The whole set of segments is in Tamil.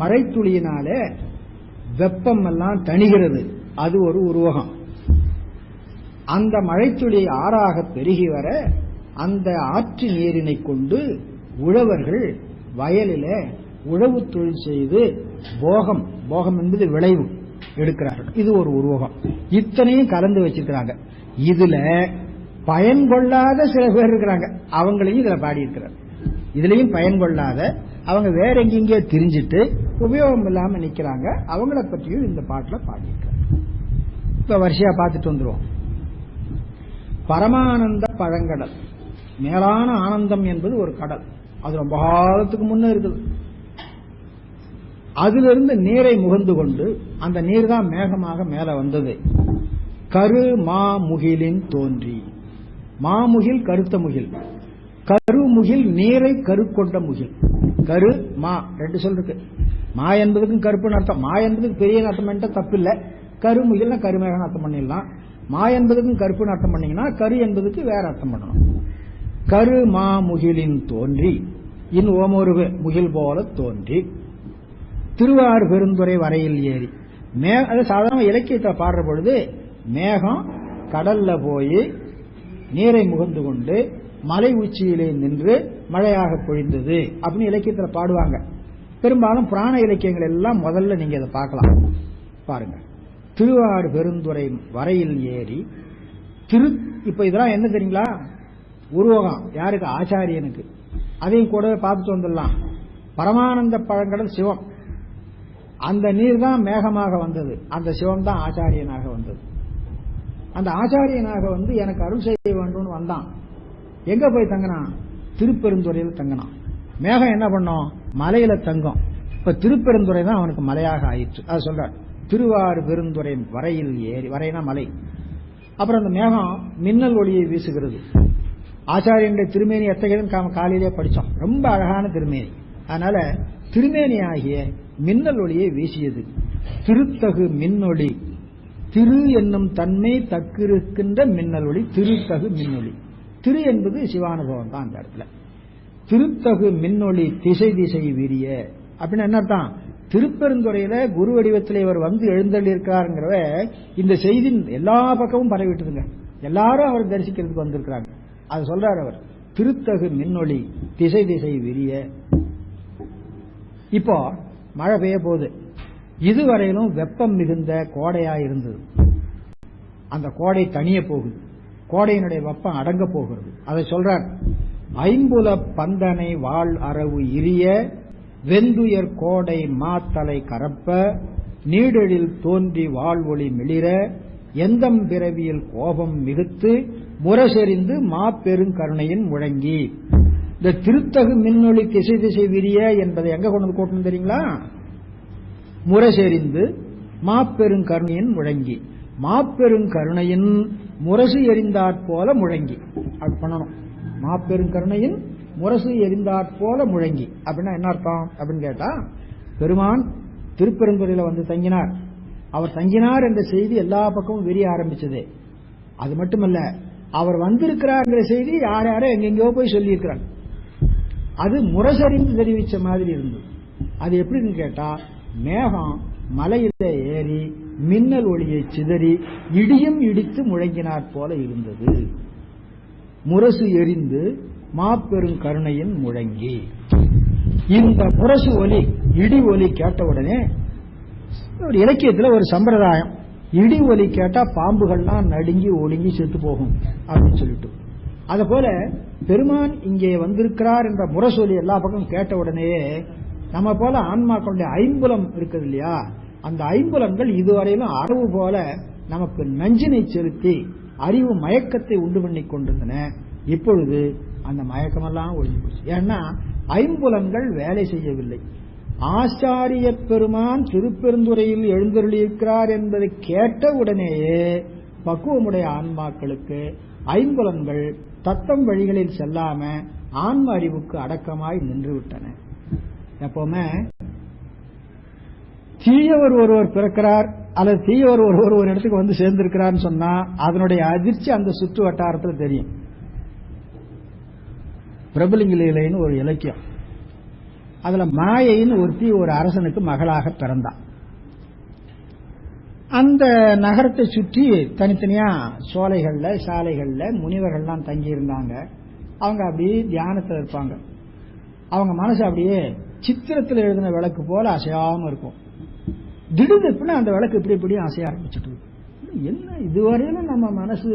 மழைத்துளியினாலே வெப்பம் எல்லாம் தணிகிறது. அது ஒரு உருவகம். அந்த மழைத்துளி ஆறாக பெருகி வர அந்த ஆற்று நீரினை கொண்டு உழவர்கள் வயலில உழவு தொழில் செய்து போகம் என்பது விளைவு எடுக்கிறார்கள். இது ஒரு உருவகம். இத்தனையும் கலந்து வச்சிருக்கிறாங்க. இதுல பயன் கொள்ளாத சில பேர் இருக்கிறாங்க. அவங்களையும் இதுல பாடி இருக்கிறார். இதுலயும் பயன் கொள்ளாத அவங்க வேற எங்கெங்கே திரிஞ்சிட்டு உபயோகம் இல்லாம நிக்கிறாங்க. அவங்கள பற்றியும் இந்த பாட்டுல பாடியிருக்கிறார். இப்ப வரிசையா பார்த்துட்டு வந்துருவோம். பரமானந்த பழங்கடல். மேலான ஆனந்தம் என்பது ஒரு கடல். அது ரொம்ப காலத்துக்கு முன்ன இருக்குது. அதிலிருந்து நீரை முகந்து கொண்டு அந்த நீர் தான் மேகமாக மேல வந்தது. கரு மாமுகிலின் தோன்றி. மாமுகில் கருத்த முகில், கருமுகில் நீரை கரு கொண்ட முகில். கரு மா ரெண்டு சொல் இருக்கு. மா என்பதுக்கும் கருப்புன்னு அர்த்தம். மா என்பதுக்கு பெரிய அர்த்தம் பண்ணிட்டா தப்பு இல்லை. கருமுகில்னா கருமேகன்னு அர்த்தம் பண்ணிடலாம். மா என்பதுக்கும் கருப்புன்னு அர்த்தம் பண்ணீங்கன்னா கரு என்பதுக்கு வேற அர்த்தம் பண்ணணும். கரு மாமுகிலின் தோன்றி இன் ஓமொரு முகில் போல தோன்றி திருவார் பெருந்துறை வரையில் ஏறி. அது சாதாரண இலக்கியத்தை பாடுற பொழுது மேகம் கடல்ல போய் நீரை முகந்து கொண்டு மலை உச்சியிலே நின்று மழையாக பொழிந்தது அப்படின்னு இலக்கியத்தில் பாடுவாங்க. பெரும்பாலும் புராண இலக்கியங்கள் எல்லாம் முதல்ல நீங்க அதை பார்க்கலாம். பாருங்க, திருவார் பெருந்துறை வரையில் ஏறி இப்ப இதெல்லாம் என்ன தெரியுங்களா? உருவகம். யாருக்கு? ஆச்சாரியனுக்கு. அதையும் கூடவே பார்த்துட்டு வந்துடலாம். பரமானந்த பழங்கடல் சிவம். அந்த நீர் தான் மேகமாக வந்தது. அந்த சிவம் தான் ஆச்சாரியனாக வந்தது. அந்த ஆச்சாரியனாக வந்து எனக்கு அருள் செய்ய வேண்டும்னு வந்தான். எங்க போய் தங்கினான்? திருப்பெருந்துறையில் தங்கினான். மேகம் என்ன பண்ணோம்? மலையில தங்கம். இப்ப திருப்பெருந்துறை தான் அவனுக்கு மலையாக ஆயிற்று. அது சொல்றார். திருவாறு பெருந்துறை வரையில் ஏறி. வரைனா மலை. அப்புறம் அந்த மேகம் மின்னல் ஒளியை வீசுகிறது. ஆச்சாரியனுடைய திருமேனி எத்தகையதுன்னு காலையிலே படிச்சோம். ரொம்ப அழகான திருமேனி. அதனால திருமேனி ஆகிய மின்னல் ஒளியை வீசியது. திருத்தகு மின்னொளி. திரு என்னும் தன்மை தக்கிருக்கின்ற மின்னல் ஒளி திருத்தகு மின்னொளி. திரு என்பது சிவானுபவம் தான் அந்த இடத்துல. திருத்தகு மின்னொளி திசை திசை விரிய அப்படின்னு என்ன அர்த்தம்? திருப்பெருந்துறையில குரு வடிவத்தில் இவர் வந்து எழுந்தள்ளிருக்காருங்கிறவ இந்த செய்தி எல்லா பக்கமும் பரவிட்டுதுங்க. எல்லாரும் அவர் தரிசிக்கிறதுக்கு வந்திருக்கிறாங்க. அது சொல்றார் அவர். திருத்தகு மின்னொளி திசை திசை விரிய. இப்போ மழை பெய்ய போகுது. இதுவரையிலும் வெப்பம் மிகுந்த கோடையா இருந்தது. அந்த கோடை தனிய போகுது. கோடையினுடைய வெப்பம் அடங்க போகிறது. அதை சொல்றார். ஐம்புல பந்தனை வாழ் அரவு இரிய வெந்துயர் கோடை மாத்தலை கரப்ப நீடெழில் தோன்றி வாழ்வொளி மிளிர எந்தம் பிறவியில் கோபம் மிகுத்து முரசெறிந்து மாப்பெருங்கருணையின் முழங்கி. இந்த திருத்தகு மின்னொளி திசை திசை விரிய என்பதை எங்க கொண்டு வந்து கூட்டணும் தெரியுங்களா? முரசெறிந்து மாப்பெருங்கருணையின் முழங்கி. மாப்பெருங்கருணையின் முரசு எறிந்தாற் போல முழங்கி. அப்படி பண்ணணும். மாப்பெருங்கருணையின் முரசு எறிந்தாற் போல முழங்கி அப்படின்னா என்ன அர்த்தம் அப்படின்னு கேட்டா, பெருமான் திருப்பெருந்துறையில வந்து தங்கினார். அவர் தங்கினார் என்ற செய்தி எல்லா பக்கமும் விரிய ஆரம்பிச்சது. அது மட்டுமல்ல, அவர் வந்திருக்கிறார் செய்தி யார் யாரோ எங்கெங்கயோ போய் சொல்லி இருக்கிறார். அது முரசறிந்து தெரிவிச்ச மாதிரி இருந்தது. அது எப்படின்னு கேட்டா, மேகம் மலையில ஏறி மின்னல் ஒளியை சிதறி இடியும் இடித்து முழங்கினார் போல இருந்தது. முரசு எரிந்து மாப்பெரும் கருணையின் முழங்கி. இந்த முரசு ஒலி, இடி ஒலி கேட்டவுடனே ஒரு இலக்கியத்துல ஒரு சம்பிரதாயம், இடி ஒலி கேட்டா பாம்புகள்லாம் நடுங்கி ஒடுங்கி செத்து போகும் அப்படின்னு சொல்லிட்டு, அத போல பெருமான் இங்கே வந்திருக்கிறார் என்ற முரசொலி எல்லா பக்கம் கேட்ட உடனேயே நம்ம போல ஆன்மாக்களுடைய ஐம்புலம் இருக்குது இல்லையா, அந்த ஐம்புலங்கள் இதுவரையிலும் அரவு போல நமக்கு நஞ்சினை செலுத்தி அறிவு மயக்கத்தை உண்டு பண்ணி கொண்டிருந்தன. இப்பொழுது அந்த மயக்கமெல்லாம் ஒழிஞ்சு போச்சு. ஏன்னா ஐம்புலங்கள் வேலை செய்யவில்லை. ஆச்சாரிய பெருமான் திருப்பெருந்துறையில் எழுந்தருளியிருக்கிறார் என்பதை கேட்ட உடனேயே பக்குவமுடைய ஆன்மாக்களுக்கு ஐம்புலன்கள் தத்தம் வழிகளில் செல்லாம ஆன்ம அறிவுக்கு அடக்கமாய் நின்றுவிட்டன. எப்பவுமே தீயவர் ஒருவர் பிறக்கிறார் அல்லது தீயவர் ஒருவர் ஒரு இடத்துக்கு வந்து சேர்ந்திருக்கிறார் சொன்னா அதனுடைய அதிர்ச்சி அந்த சுற்று வட்டாரத்தில் தெரியும். பிரபலிங்க லீலைன்னு ஒரு இலக்கியம், அதுல மாயைன்னு ஒருத்தி ஒரு அரசனுக்கு மகளாக பிறந்தான். அந்த நகரத்தை சுற்றி தனித்தனியா சோலைகள்ல சாலைகள்ல முனிவர்கள்லாம் தங்கி இருந்தாங்க. அவங்க அப்படியே தியானத்தில் இருப்பாங்க. அவங்க மனசு அப்படியே சித்திரத்தில் எழுதின விளக்கு போல அசையாம இருக்கும். திடீர்னு அந்த விளக்கு இப்படி இப்படி அசைய ஆரம்பிச்சுட்டு இருக்கும். என்ன இதுவரையிலும் நம்ம மனசு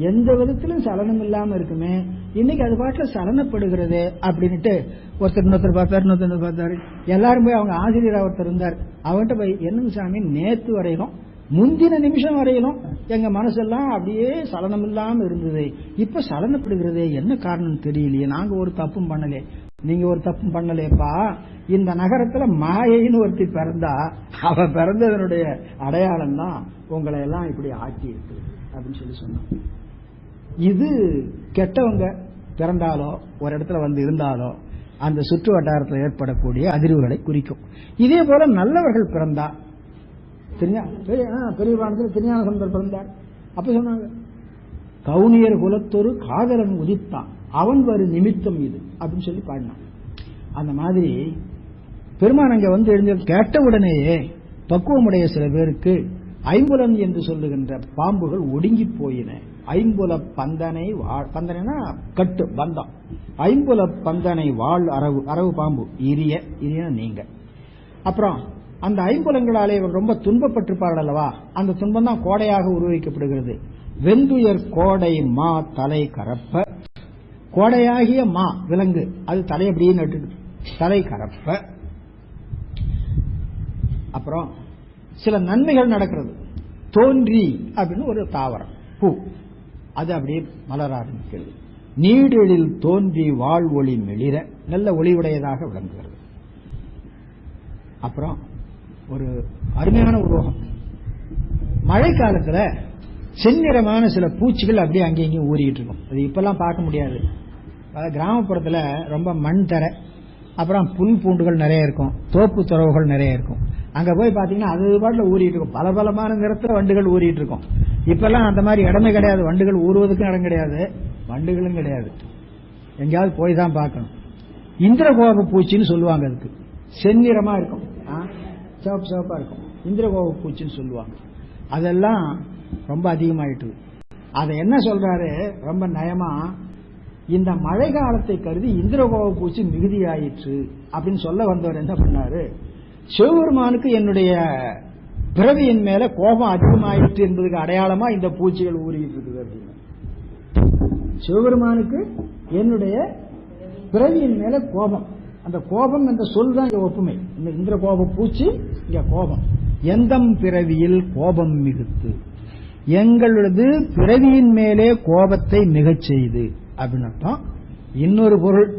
எந்த விதத்திலும் சலனம் இல்லாம இருக்குமே, இன்னைக்கு அது பாட்டுல சலனப்படுகிறது அப்படின்ட்டு ஒருத்தர் இன்னொருத்தர் பார்த்தாரு. எல்லாரும் போய் அவங்க ஆசிரியர் ஒருத்தர் இருந்தார். அவன்கிட்ட போய் என்னங்க சாமி, நேத்து வரையிலும் முந்தின நிமிஷம் வரையிலும் எங்க மனசெல்லாம் அப்படியே சலனம் இல்லாம இருந்தது, இப்ப சலனப்படுகிறது, என்ன காரணம் தெரியலையே, நாங்க ஒரு தப்பும் பண்ணலே. நீங்க ஒரு தப்பும் பண்ணலேப்பா, இந்த நகரத்துல மாயைன்னு ஒருத்தி பிறந்தா அவ பிறந்ததனுடைய அடையாளம் தான் உங்களை எல்லாம் இப்படி ஆக்கி இருக்கு அப்படின்னு சொல்லி சொன்னான். இது கெட்டவங்க பிறந்தாலோ ஒரு இடத்துல வந்து இருந்தாலோ அந்த சுற்று வட்டாரத்தில் ஏற்படக்கூடிய அதிர்வுகளை குறிக்கும். இதே போல நல்லவர்கள் பிறந்தா பெரியவானத்தில் திருஞான சம்பந்தர் பிறந்தார். அப்ப சொன்னாங்க, கவுனியர் குலத்தொரு காதலன் உதித்தான், அவன் வரு நிமித்தம் இது அப்படின்னு சொல்லி பாடினான். அந்த மாதிரி பெருமான் அங்க வந்து எழுந்த கேட்ட உடனேயே பக்குவமுடைய சில பேருக்கு ஐம்புலம் என்று சொல்லுகின்ற பாம்புகள் ஒடுங்கி போயின. ஐம்புல பந்தனை பந்தனைனா கட்டு பந்தம், ஐம்புல பந்தனை வாழ் அரவு, அரவு பாம்பு, இரிய நீங்க. அப்புறம் அந்த ஐம்புலங்களாலே இவர்கள் ரொம்ப துன்பப்பட்டிருப்பார்கள் அல்லவா, அந்த துன்பம் தான் கோடையாக உருவாக்கப்படுகிறது. வெந்துயர் கோடை மா தலை கரப்ப, கோடையாகிய மா விலங்கு அது தலை அப்படியே நட்டு தலை கரப்ப. அப்புறம் சில நன்மைகள் நடக்கிறது. தோன்றி அப்படின்னு ஒரு தாவரம் பூ, அது அப்படியே மலர ஆரம்பிக்கிறது. நீடெழில் தோன்றி வாழ் ஒளி மெளிர, நல்ல ஒளிவுடையதாக விளங்குகிறது. அப்புறம் ஒரு அருமையான உருவகம், மழை காலத்துல செந்நிறமான சில பூச்சிகள் அப்படியே அங்கேயும் ஊறிட்டு இருக்கும். அது இப்பெல்லாம் பார்க்க முடியாது. கிராமப்புறத்துல ரொம்ப மண் தரை, அப்புறம் புல் பூண்டுகள் நிறைய இருக்கும், தோப்பு துறவுகள் நிறைய இருக்கும். அங்க போய் பாத்தீங்கன்னா அது பாட்டுல ஊறிட்டு இருக்கும். பல பலமான நிறத்துல வண்டுகள் ஊறிட்டு இருக்கும். இப்பெல்லாம் அந்த மாதிரி இடமே கிடையாது. வண்டுகள் ஊறுவதற்கும் இடம் கிடையாது, வண்டுகளும் கிடையாது. எங்கேயாவது போய் தான் பார்க்கணும். இந்திரகோப பூச்சின்னு சொல்லுவாங்க. அதுக்கு செந்நிறமா இருக்கும், சிவப்பு சிவப்பா இருக்கும், இந்திரகோப பூச்சின்னு சொல்லுவாங்க. அதெல்லாம் ரொம்ப அதிகமாயிட்டு. அதை என்ன சொல்றாரு ரொம்ப நயமா, இந்த மழை காலத்தை கருதி இந்திரகோப பூச்சி மிகுதியாயிற்று அப்படின்னு சொல்ல வந்தவர் என்ன பண்ணாரு, சிவபெருமானுக்கு என்னுடைய பிறவியின் மேல கோபம் அதிகமாயிற்று என்பதுக்கு அடையாளமா இந்த பூச்சிகள் ஊறிட்டு இருக்குது அப்படின்னு. சிவபெருமானுக்கு என்னுடைய பிறவியின் மேல கோபம், அந்த கோபம் என்ற சொல் தான் இங்க ஒப்புமை. இந்த இந்திர கோப பூச்சி இங்க கோபம். எந்தம் பிறவியில் கோபம் மிகுத்து, எங்களது பிறவியின் மேலே கோபத்தை மிகச் செய்து அப்படின்னு அர்த்தம். இன்னொரு பொருள்,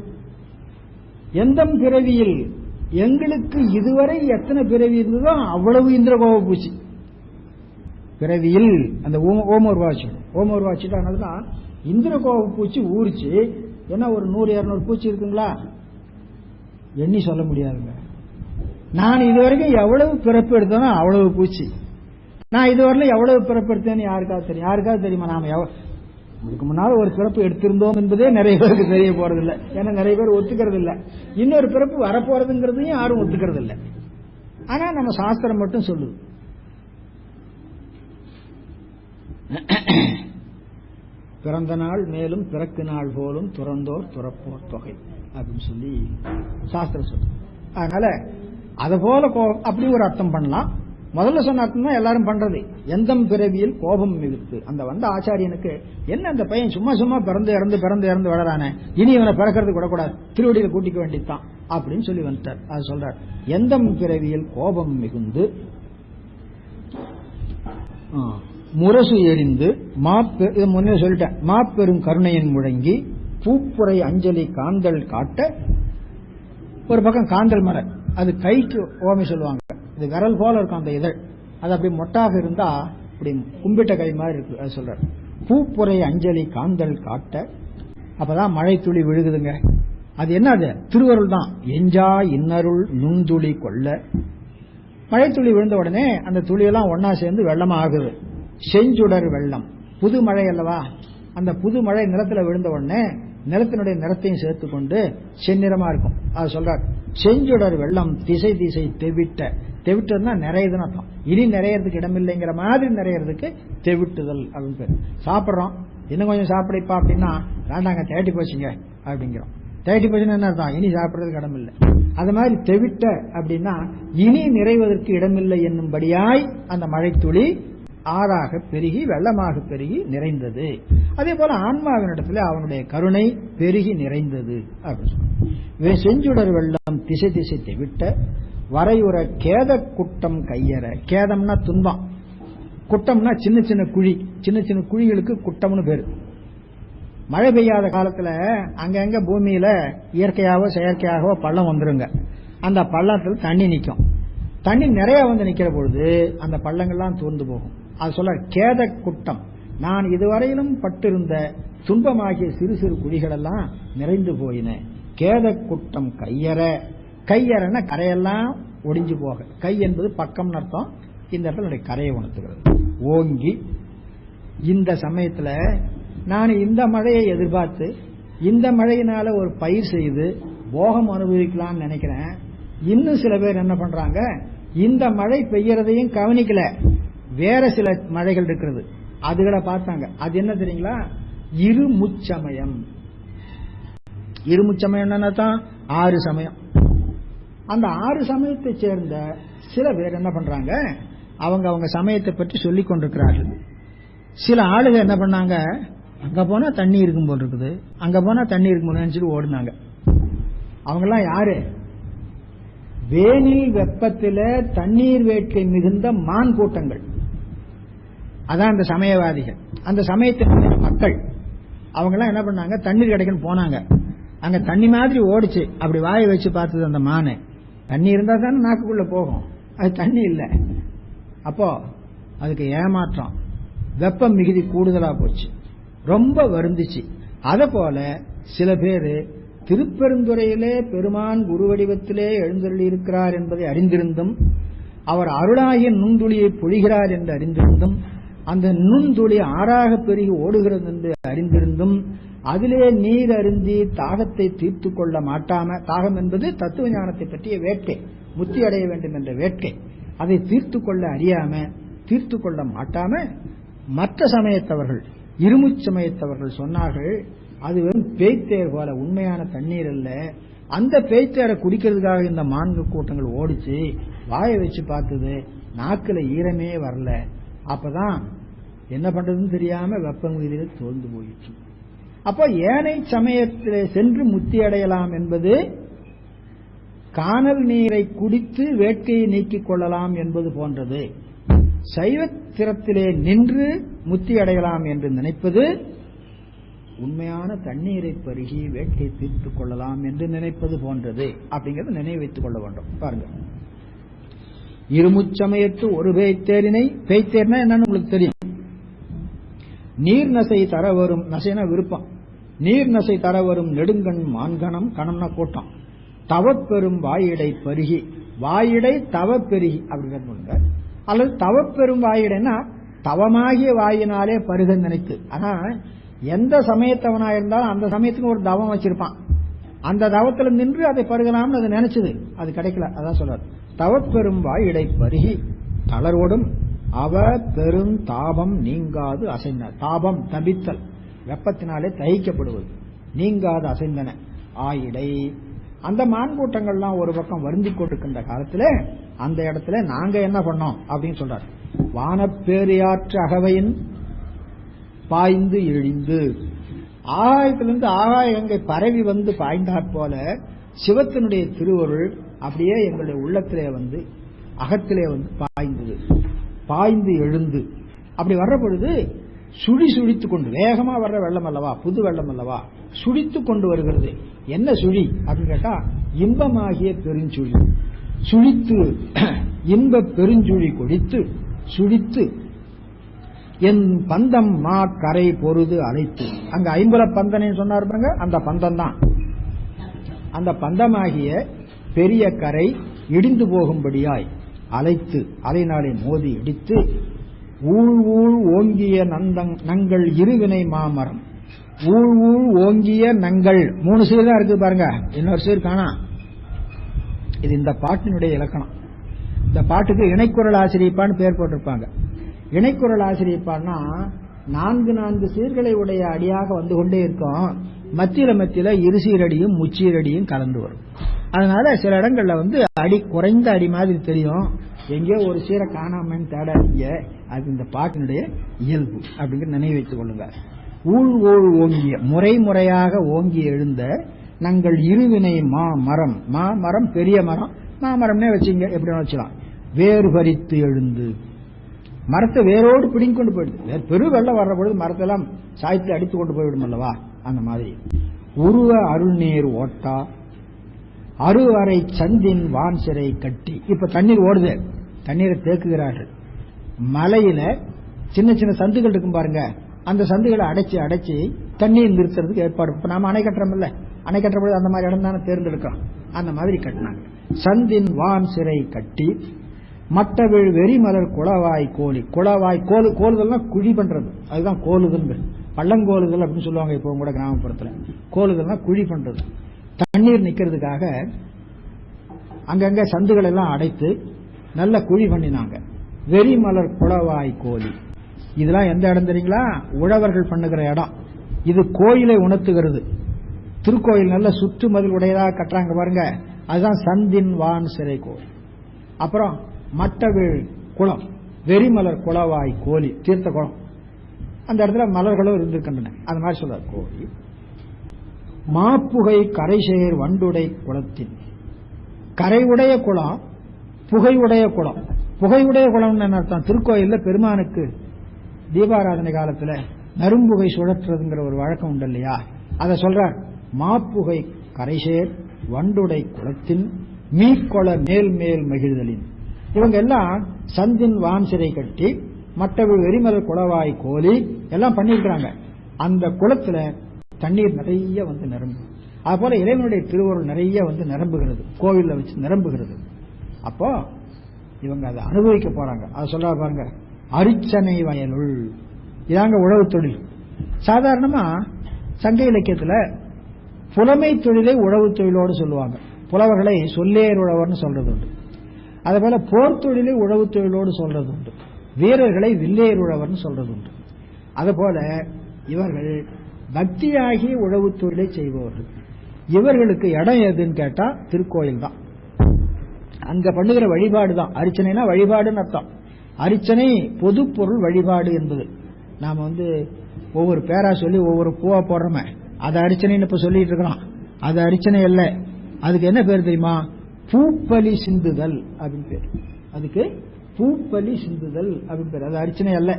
எந்தம் பிறவியில் எங்களுக்கு இதுவரை எத்தனை பிறவி இருந்ததோ அவ்வளவு இந்திரகோப பூச்சி பிறவியில். அந்த ஓமோர் வாட்சிட்டா இந்திரகோப பூச்சி ஊறிச்சு. ஏன்னா ஒரு 100-200 பூச்சி இருக்குங்களா, எண்ணி சொல்ல முடியாதுங்க. நான் இதுவரைக்கும் எவ்வளவு பிறப்பு எடுத்தேனோ அவ்வளவு பூச்சி. நான் இதுவரையில எவ்வளவு பிறப்பு எடுத்தேன்னு யாருக்காவது தெரியும்? யாருக்காவது தெரியுமா? நாம இதுக்கு முன்னால ஒரு பிறப்பு எடுத்திருந்தோம் என்பதே நிறைய பேருக்கு தெரிய போறது இல்லை. ஏன்னா நிறைய பேர் ஒத்துக்கிறது இல்லை. இன்னொரு பிறப்பு வரப்போறதுங்கிறதையும் யாரும் ஒத்துக்கிறது இல்லை. ஆனா நம்ம சாஸ்திரம் மட்டும் சொல்லுது. பிறந்த நாள் மேலும் பிறக்கு நாள் போலும் துறந்தோர் துறப்போர் தொகை அப்படின்னு சொல்லி சாஸ்திரம் சொல்லுது. அதனால அது போல அப்படி ஒரு அர்த்தம் பண்ணலாம். முதல்ல சொன்ன அர்த்தம் தான் எல்லாரும் பண்றது, எந்தம் பிறவியில் கோபம் மிகுத்து. அந்த வந்த ஆச்சாரியனுக்கு என்ன, அந்த பையன் சும்மா சும்மா பிறந்து இறந்து வளரானே, இனி இவனை பிறக்கிறது கூடக்கூடாது, திருவடியில கூட்டிக்க வேண்டியதுதான் அப்படின்னு சொல்லி வந்துட்டார். அது சொல்றார், எந்தம் பிறவியில் கோபம் மிகுந்து முரசு எரிந்து முன்னே சொல்லிட்டேன், மாப்பெரும் கருணையின் முழங்கி பூப்புரை அஞ்சலி காந்தல் காட்ட. ஒரு பக்கம் காந்தல் மரம், அது கைக்கு ஓமை சொல்லுவாங்க. இது விரல் போல இருக்கும் அந்த இதழ், அது அப்படி மொட்டாக இருந்தா அப்படி கும்பிட்ட கை மாதிரி இருக்கு. அது சொல்ற பூப்புரை அஞ்சலி காந்தல் காட்ட. அப்பதான் மழை துளி விழுகுதுங்க. அது என்னது? திருவருள் தான். எஞ்சா இன்னருள் நுண்துளி கொள்ள. மழை துளி விழுந்த உடனே அந்த துளியெல்லாம் ஒன்னா சேர்ந்து வெள்ளமா ஆகுது. செஞ்சுடர் வெள்ளம், புது மழை அல்லவா. அந்த புது மழை நிலத்துல விழுந்த உடனே நிலத்தினுடைய நிறத்தையும் சேர்த்து கொண்டு செந்நிறமா இருக்கும். அது சொல்றார், செஞ்சுடர் வெள்ளம் திசை திசை தெவிட்டதுன்னா நிறையதுன்னு அர்த்தம். இனி நிறையறதுக்கு இடமில்லைங்கிற மாதிரி நிறையறதுக்கு தெவிட்டுதல் அப்படின்னு பேர். சாப்பிட்றோம், இன்னும் கொஞ்சம் சாப்பிடிப்பா அப்படின்னா வேண்டாங்க தேட்டி போச்சுங்க அப்படிங்கிறோம். தேட்டி போச்சுன்னு என்ன அர்த்தம்? இனி சாப்பிட்றதுக்கு இடமில்லை. அது மாதிரி தெவிட்ட அப்படின்னா இனி நிறைவதற்கு இடமில்லை என்னும்படியாய் அந்த மழைத்துளி ஆறாக பெருகி வெள்ளமாக பெருகி நிறைந்தது. அதே போல ஆன்மாவினிடத்துல அவனுடைய கருணை பெருகி நிறைந்தது அப்படின்னு சொல்லுவாங்க. செஞ்சுடர் வெள்ளம் திசை திசை தெவிட்ட வரையுற கேத குட்டம் கையற. கேதம்னா துன்பம், குட்டம்னா சின்ன சின்ன குழி. சின்ன சின்ன குழிகளுக்கு குட்டம்னு பேரு. மழை பெய்யாத காலத்துல அங்கங்க பூமியில இயற்கையாகவோ செயற்கையாகவோ பள்ளம் வந்துருங்க. அந்த பள்ளத்தில் தண்ணி நிற்கும். தண்ணி நிறைய வந்து நிக்கிற பொழுது அந்த பள்ளங்கள்லாம் தூர்ந்து போகும். அது சொல்ல கேத குட்டம், நான் இதுவரையிலும் பட்டிருந்த துன்பமாகிய சிறு சிறு குழிகள் எல்லாம் நிறைந்து போயின. கேத குட்டம் கையற. கையறன்னா கரையெல்லாம் ஒடிஞ்சு போக. கை என்பது பக்கம் அர்த்தம். இந்த இடத்துல கரையை உணர்த்துகிறது. ஓங்கி இந்த சமயத்துல நான் இந்த மழையை எதிர்பார்த்து இந்த மழையினால ஒரு பயிர் செய்து போகம் அனுபவிக்கலாம்னு நினைக்கிறேன். இன்னும் சில பேர் என்ன பண்றாங்க, இந்த மழை பெய்யறதையும் கவனிக்கல, வேற சில மழைகள் இருக்கிறது அதுகளை பார்த்தாங்க. அது என்ன தெரியுங்களா? இருமுச்சமயம். இருமுச்சமயம் என்னதான் 6 சமயம். அந்த 6 சமயத்தை சேர்ந்த சில பேர் என்ன பண்றாங்க, அவங்க சமயத்தை பற்றி சொல்லிக் கொண்டிருக்கிறார்கள். சில ஆளுங்க என்ன பண்ணாங்க, அங்க போனா தண்ணி இருக்கும் போல் இருக்குது, அங்க போனா தண்ணி இருக்கும் போது நினைச்சிட்டு ஓடுனாங்க. அவங்கெல்லாம் யாரு? வேனில் வெப்பத்தில தண்ணீர் வேட்கை மிகுந்த மான் கூட்டங்கள். அதான் அந்த சமயவாதிகள். அந்த சமயத்தினுடைய மக்கள் அவங்கெல்லாம் என்ன பண்ணாங்க, தண்ணீர் கிடைக்குன்னு போனாங்க. அங்க தண்ணி மாதிரி ஓடிச்சு. அப்படி வாயை வச்சு பார்த்தது அந்த மானு. தண்ணி இருந்தா தானே நாக்குக்குள்ள போகும், அது தண்ணி இல்லை. அப்போ அதுக்கு ஏமாற்றம், வெப்பம் மிகுதி கூடுதலா போச்சு, ரொம்ப வருந்துச்சு. அத போல சில பேரு திருப்பெருந்துறையிலே பெருமான் குருவடிவத்திலே எழுந்தருளி இருக்கிறார் என்பதை அறிந்திருந்தும், அவர் அருளாகிய நுண்துளியை பொழிகிறார் என்று அறிந்திருந்தும், அந்த நுண்துளி ஆறாக பெருகி ஓடுகிறது என்று அறிந்திருந்தும் அதிலே நீர் அருந்தி தாகத்தை தீர்த்து கொள்ள மாட்டாம, தாகம் என்பது தத்துவ ஞானத்தை பற்றிய வேட்கை, முத்தி அடைய வேண்டும் என்ற வேட்கை, அதை தீர்த்து கொள்ள அறியாம தீர்த்து கொள்ள மாட்டாம மற்ற சமயத்தவர்கள், இருமுச்சமயத்தவர்கள் சொன்னார்கள், அது வெறும் பேய்த்தேர் போல, உண்மையான தண்ணீர் அல்ல. அந்த பேய்த்தேரை குடிக்கிறதுக்காக இந்த மான்கு கூட்டங்கள் ஓடிச்சு. வாயை வச்சு பார்த்தது, நாக்குல ஈரமே வரல. அப்பதான் என்ன பண்றதுன்னு தெரியாம வெப்பம் விதியில தோர்ந்து போயிடுச்சு. அப்போ ஏனை சமயத்திலே சென்று முத்தி அடையலாம் என்பது காணல் நீரை குடித்து வேட்கையை நீக்கிக் கொள்ளலாம் என்பது போன்றது. சைவத்திரத்திலே நின்று முத்தி அடையலாம் என்று நினைப்பது உண்மையான தண்ணீரை பருகி வேட்கை தீர்த்துக் கொள்ளலாம் என்று நினைப்பது போன்றது. அப்படிங்கறத நினைவு வைத்துக் கொள்ள வேண்டும். பாருங்க, இருமுச்சமயத்து ஒரு பேய்த்தேரினை, பேய்த்தேர்னா என்னன்னு உங்களுக்கு தெரியும். நீர் நசை தர வரும், நசைனா விருப்பம், நீர் நசை தர வரும் நெடுங்கண் மான்கணம், கணம்னா கூட்டம், தவப்பெரும் வாயிடை பருகி, வாயிடை தவ பெருகி அப்படி கேட்க, அல்லது தவப்பெரும் வாயிடைன்னா தவமாகிய வாயினாலே பருக நினைத்து. ஆனா எந்த சமயத்தவனா இருந்தாலும் அந்த சமயத்துக்கு ஒரு தவம் வச்சிருப்பான், அந்த தவத்துல நின்று அதை பருகலாம்னு அது நினைச்சது, அது கிடைக்கல. அதான் சொல்றாரு, தவப்பெரும் வாயிடை பருகி தளர்வோடும் அவ பெரும் தாபம் நீங்காது அசைந்த. தாபம் தபித்தல், வெப்பத்தினாலே தகிக்கப்படுவது, நீங்காது அசைந்தன ஆயிடை. அந்த மான்கூட்டங்கள்லாம் ஒரு பக்கம் வருந்தி கொண்டிருக்கின்ற காலத்துல அந்த இடத்துல நாங்க என்ன பண்ணோம் அப்படின்னு சொல்றாரு. வானப்பேரியாற்று அகவையின் பாய்ந்து இழிந்து, ஆகாயத்திலிருந்து ஆகாய கங்கை பரவி வந்து பாய்ந்தாற் போல சிவத்தினுடைய திருவருள் அப்படியே எங்களுடைய உள்ளத்திலே வந்து அகத்திலே வந்து பாய்ந்தது, பாய்ந்து எழுந்து. அப்படி வர்ற பொழுது சுழி சுழித்துக் கொண்டு, வேகமா வர்ற வெள்ளம் அல்லவா, புது வெள்ளம் அல்லவா, சுழித்துக் கொண்டு வருகிறது. என்ன சுழி அப்படின்னு கேட்டா, இன்பமாகிய பெருஞ்சுழி. சுழித்து இன்ப பெருஞ்சுழி கொடித்து சுழித்து என் பந்தம் மா கரை பொருது அழைத்து. அங்க ஐம்புல பந்தனை சொன்னார் பாருங்க, அந்த பந்தம் தான். அந்த பந்தமாகிய பெரிய கரை இடிந்து போகும்படியாய் அழைத்து, அலைநாளை மோதி இடித்து, ஊழ் ஊழ் ஓங்கிய நங்கள் இருவினை மாமரம். ஊழ் ஊழ் ஓங்கிய நங்கள் 3 சீர் தான் இருக்கு பாருங்க, இன்னொரு சீர் காணா. இது இந்த பாட்டினுடைய இலக்கணம். இந்த பாட்டுக்கு இணைக்குரல் ஆசிரியப்பான்னு பேர் போட்டிருப்பாங்க. இணைக்குரல் ஆசிரியப்பான்னா 4 சீர்களை உடைய அடியாக வந்து கொண்டே இருக்கும். மத்தியில இருசீரடியும் முச்சீரடியும் கலந்து வரும். அதனால சில இடங்கள்ல வந்து அடி குறைந்த அடி மாதிரி தெரியும். எங்கேயோ ஒரு சீரை காணாமன்னு தேடாதீங்க, அது இந்த பாட்டினுடைய இயல்பு அப்படிங்கிற நினைவு வைத்துக் கொள்ளுங்க. ஊழ் ஊழ் ஓங்கிய முறையாக ஓங்கி எழுந்த நாங்கள் இருவினை மரம், மரம் பெரிய மரம், மாமரம்னே வச்சுங்க, எப்படி வச்சுக்கலாம். வேறு பறித்து எழுந்து மரத்தை வேரோடு பிடிங்கி கொண்டு போயிடுது. பெருவெள்ளம் வர்ற பொழுது மரத்தெல்லாம் சாய்த்து அடித்து கொண்டு போய்விடும் அல்லவா, அந்த மாதிரி. உருவ அருள்நீர் ஓட்டா அருவரை சந்தின் வான் சிறை கட்டி. இப்ப தண்ணீர் ஓடுது, தண்ணீரை தேக்குகிறார்கள். மலையில சின்ன சின்ன சந்துகள் இருக்கும் பாருங்க, அந்த சந்துகளை அடைச்சி தண்ணீர் நிறுத்துறதுக்கு ஏற்பாடு. இப்ப நாம அணை கட்டுறோம்ல, அணை கட்டுற பொழுது அந்த மாதிரி இடம் தானே தேர்ந்தெடுக்கிறோம், அந்த மாதிரி கட்டினாங்க. சந்தின் வான் சிறை கட்டி மட்டவிழ் வெறிமலர் குளவாய் கோலி. குளவாய் கோலுதல்னா குழி பண்றது, அதுதான் கோலுதல். பள்ளங்கோலுதல் அப்படின்னு சொல்லுவாங்க இப்போ கூட கிராமப்புறத்துல. கோலுதல்னா குழி பண்றது. தண்ணீர் நிக்கிறதுக்காக அங்கங்க சந்துகள் எல்லாம் அடைத்து நல்ல குழி பண்ணினாங்க. வெறிமலர் குளவாய் கோலி. இதெல்லாம் எந்த இடம் தெரியுங்களா? உழவர்கள் பண்ணுகிற இடம். இது கோயிலை உணர்த்துகிறது. திருக்கோயில் நல்ல சுற்று மதில் உடையதாக கட்டுறாங்க பாருங்க, அதுதான் சந்தின் வான் சிறை கோயில். அப்புறம் மட்டவிழ் குளம், வெறிமலர் குளவாய் கோலி, தீர்த்த குளம். அந்த இடத்துல மலர்களும் இருந்திருக்கின்றன, அந்த மாதிரி சொல்ற கோலி. மாப்புகை கரைசேர் வண்டுடை குளத்தின். கரையுடைய குளம், புகையுடைய குளம். புகையுடைய குளம் என்ன அர்த்தம்? திருக்கோயில்ல பெருமானுக்கு தீபாராதனை காலத்துல நரும்புகை சுழற்றுறதுங்கிற ஒரு வழக்கம் உண்டு இல்லையா, அதை சொல்றார். மாப்புகை கரைசேர் வண்டுடை குளத்தின் மீக்கொள மேல் மேல் மகிழ்தலின். இவங்க எல்லாம் சந்தின் வான் சிறை கட்டி மட்டவிழ் வெறிமலர் குளவாய் கோலி எல்லாம் பண்ணிருக்கிறாங்க. அந்த குளத்துல தண்ணீர் நிறைய வந்து நிரம்பு. அதுபோல இறைவனுடைய திருவருள் நிறைய வந்து நிரம்புகிறது, கோவில்ல வச்சு நிரம்புகிறது. அப்போ இவங்க அதை அனுபவிக்க போறாங்க. அதை சொல்ற பாருங்க, அரிச்சனை வயலுள். இதாங்க உழவு தொழில். சாதாரணமா சங்க இலக்கியத்துல புலமை தொழிலை உழவு தொழிலோடு சொல்லுவாங்க. புலவர்களை சொல்லேர் உழவர்னு சொல்றது உண்டு. அதே போல போர் தொழிலை உழவு தொழிலோடு சொல்றது உண்டு. வீரர்களை வில்லேர் உழவர்னு சொல்றது உண்டு. அதுபோல இவர்கள் பக்தியாகி உழவு தொழிலை செய்பவர்கள். இவர்களுக்கு இடம் எதுன்னு கேட்டா திருக்கோயில் தான். அங்க பண்ணுகிற வழிபாடு தான். அர்ச்சனைனா வழிபாடுன்னு அர்த்தம். அர்ச்சனை பொது பொருள் வழிபாடு என்பது. நாம வந்து ஒவ்வொரு பேரா சொல்லி ஒவ்வொரு பூவா போடுறோமே, அது அர்ச்சனைன்னு இப்ப சொல்லிட்டு இருக்கிறோம். அது அர்ச்சனை அல்ல. அதுக்கு என்ன பேர் தெரியுமா? பூப்பலி சிந்துதல் அப்படின்னு பேர். அதுக்கு பூப்பலி சிந்துதல் அப்படின்னு பேர். அது அர்ச்சனை அல்ல.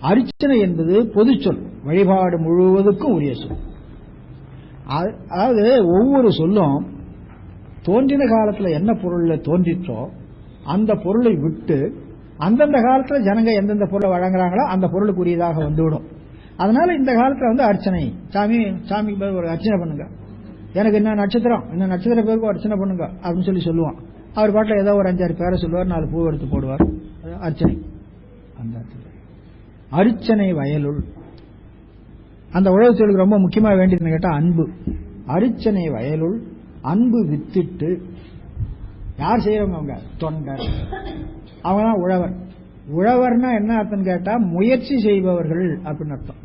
அர்ச்சனை என்பது பொது சொல், வழிபாடு முழுவதுக்கும் உரிய சொல். அதாவது ஒவ்வொரு சொல்லும் தோன்றின காலத்துல என்ன பொருள்ல தோன்றிற்றோ அந்த பொருளை விட்டு அந்தந்த காலத்துல ஜனங்க எந்தெந்த பொருளை வழங்குறாங்களோ அந்த பொருளுக்கு உரியதாக வந்துவிடும். அதனால இந்த காலத்துல வந்து அர்ச்சனை, சாமிக்கு பேருக்கு ஒரு அர்ச்சனை பண்ணுங்க, எனக்கு என்ன நட்சத்திரம், என்ன நட்சத்திர பேருக்கு அர்ச்சனை பண்ணுங்க அப்படின்னு சொல்லுவான். அவர் பாட்டில் ஏதோ ஒரு 5-6 பேரை சொல்லுவார், 4 பூ எடுத்து போடுவார். அர்ச்சனை. அந்த அர்ச்சனை அர்ச்சனை வயலுள். அந்த உழவு தொழிலுக்கு ரொம்ப முக்கியமா வேண்டியதுன்னு கேட்டா அன்பு. அர்ச்சனை வயலுள் அன்பு வித்திட்டு. யார் செய்யறவங்க? அவங்க தொண்டர். அவங்கதான் உழவர். உழவர்னா என்ன அர்த்தம் கேட்டா முயற்சி செய்பவர்கள் அப்படின்னு அர்த்தம்.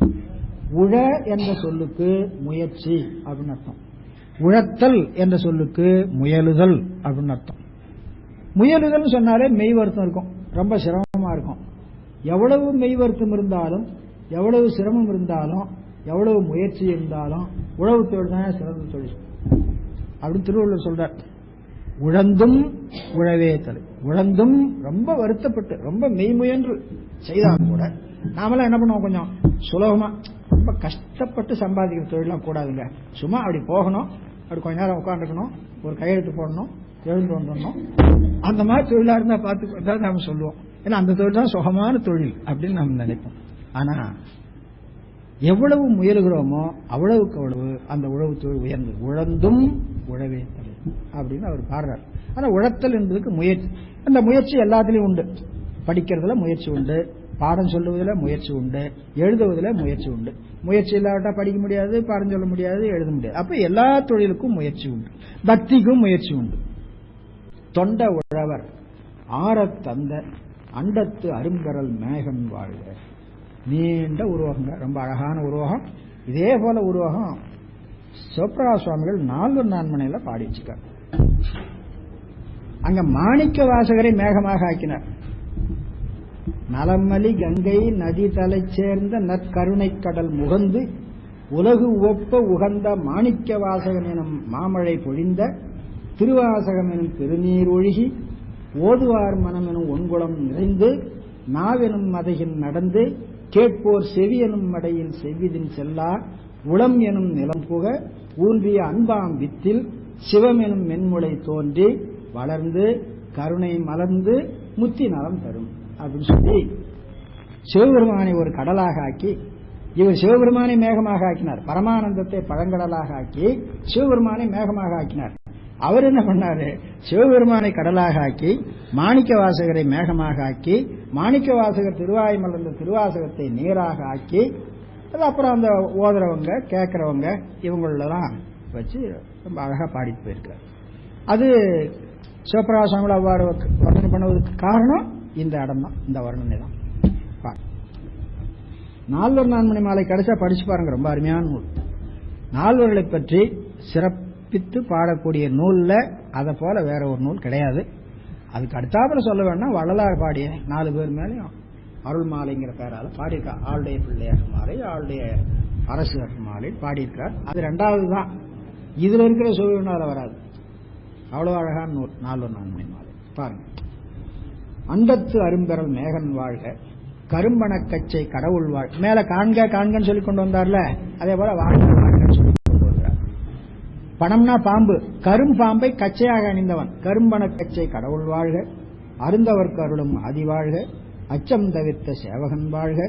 உழ என்ற சொல்லுக்கு முயற்சி அப்படின்னு அர்த்தம். உழத்தல் என்ற சொல்லுக்கு முயலுதல் அப்படின்னு அர்த்தம். முயலுதல் சொன்னாலே மெய் வருத்தம் இருக்கும், ரொம்ப சிரமமா இருக்கும். எவ்வளவு மெய் வருத்தம் இருந்தாலும், எவ்வளவு சிரமம் இருந்தாலும், எவ்வளவு முயற்சி இருந்தாலும் உழவு தொழில் தான் சிறந்த தொழில் அப்படின்னு திருவள்ளுவர் சொல்றார். உழந்தும் உழவே தலை. உழந்தும் ரொம்ப வருத்தப்பட்டு ரொம்ப மெய்முயன்று செய்தாலும் கூட நாமெல்லாம் என்ன பண்ணுவோம், கொஞ்சம் சுலபமா ரொம்ப கஷ்டப்பட்டு சம்பாதிக்கிற தொழிலாம் கூடாதுங்க. சும்மா அப்படி போகணும், அப்படி கொஞ்ச நேரம் உட்காந்துக்கணும், ஒரு கையெழுத்து போடணும், எழுந்து வந்துடணும், அந்த மாதிரி தொழிலா இருந்தா பார்த்து நாம சொல்லுவோம். ஏன்னா அந்த தொழில் தான் சுகமான தொழில் அப்படின்னு நம்ம நினைப்போம். ஆனா எவ்வளவு முயலுகிறோமோ அவ்வளவுக்கு அவ்வளவு அந்த உழவு தொழில் உயர்ந்தது. உழந்தும் உழவே தலை அப்படின்னு அவர் பாடுறார். ஆனா உழத்தல் என்பதுக்கு முயற்சி. அந்த முயற்சி எல்லாத்திலையும் உண்டு. படிக்கிறதுல முயற்சி உண்டு, பாடம் சொல்லுவதில் முயற்சி உண்டு, எழுதுவதில் முயற்சி உண்டு. முயற்சி இல்லாவிட்டா படிக்க முடியாது, பாடம் சொல்ல முடியாது, எழுத முடியாது. அப்ப எல்லா தொழிலுக்கும் முயற்சி உண்டு, பக்திக்கும் முயற்சி உண்டு. தொண்ட உழவர் ஆரத் தந்த அண்டத்து அரும்பெறல் மேகன் வாழ்க. நீண்ட உருவகங்க, ரொம்ப அழகான உருவகம். இதே போல உருவகம் சிவபிரகாச சுவாமிகள் 4 நான்மனையில பாடி வச்சுக்கார். அங்க மாணிக்க வாசகரை மேகமாக ஆக்கினார். நலமலி கங்கை நதி தலை சேர்ந்த நற்கருணை கடல் முகந்து உலகு ஒப்ப உகந்த மாணிக்க வாசகன் எனும் மாமழை பொழிந்த திருவாசகம் எனும் திருநீர் ஒழுகி ஓதுவார் மனம் எனும் ஒன்குளம் நிறைந்து நாவெனும் மதையின் நடந்து கேட்போர் செவி எனும் மடையில் செவ்விதின் செல்லா உளம் எனும் நிலம் புக ஊன்றிய அன்பாம் வித்தில் சிவம் எனும் மென்முளை தோன்றி வளர்ந்து கருணை மலர்ந்து முத்தி நலம் தரும் அப்படின்னு சொல்லி சிவபெருமானை ஒரு கடலாக ஆக்கி, இவர் சிவபெருமானை மேகமாக ஆக்கினார். பரமானந்தத்தை பழங்கடலாக ஆக்கி சிவபெருமானை மேகமாக ஆக்கினார். அவர் என்ன பண்ணாரு? சிவபெருமானை கடலாக ஆக்கி மாணிக்க வாசகரை மேகமாக ஆக்கி மாணிக்க வாசகர் திருவாய் மலர்ந்த திருவாசகத்தை நீராக ஆக்கி, அது அப்புறம் அந்த ஓதுறவங்க கேட்கறவங்க இவங்களெல்லாம் வச்சு ரொம்ப அழகா பாடிட்டு போயிருக்கார். அது சிவபிரகாச சுவாமிகள் அவ்வாறு வர்ணனை பண்ணுவதற்கு காரணம் இந்த இடம் தான், இந்த வர்ணனை தான். நால்வர் நான்மணி மாலை கடைசியா படிச்சு பாருங்க, ரொம்ப அருமையான நூல். நால்வர்களை பற்றி சிறப்பித்து பாடக்கூடிய நூல்ல அதை போல வேற ஒரு நூல் கிடையாது. அதுக்கு அடுத்தாப்புல சொல்ல வேண்டாம், வள்ளலார் பாடிய 4 பேர் மேலேயும் அருள் மாலைங்கிற பேரால பாடியிருக்கார். ஆளுடைய பிள்ளையார் மாலை, ஆளுடைய அரசு மாலை பாடியிருக்கார். அது 2வது தான். இதுல இருக்கிற சொல்லுனால வராது. அவ்வளவு அழகான நூல் நால்வர் நான்மணி மாலை. பாருங்க. அண்டத்து அரும்பெறல் மேகன் வாழ்க கரும்பண கச்சை கடவுள் வாழ். மேல காண்க காண்கன்னு சொல்லி கொண்டு வந்தார்ல, அதே போல வாழ்க வாழ்கன்னு சொல்லி கொண்டு வந்தார். பணம்னா பாம்பு, கரும் பாம்பை கச்சையாக அணிந்தவன் கரும்பண கச்சை கடவுள் வாழ்க. அருந்தவர்க்கு அருளும் ஆதி வாழ்க. அச்சம் தவிர்த்த சேவகன் வாழ்க.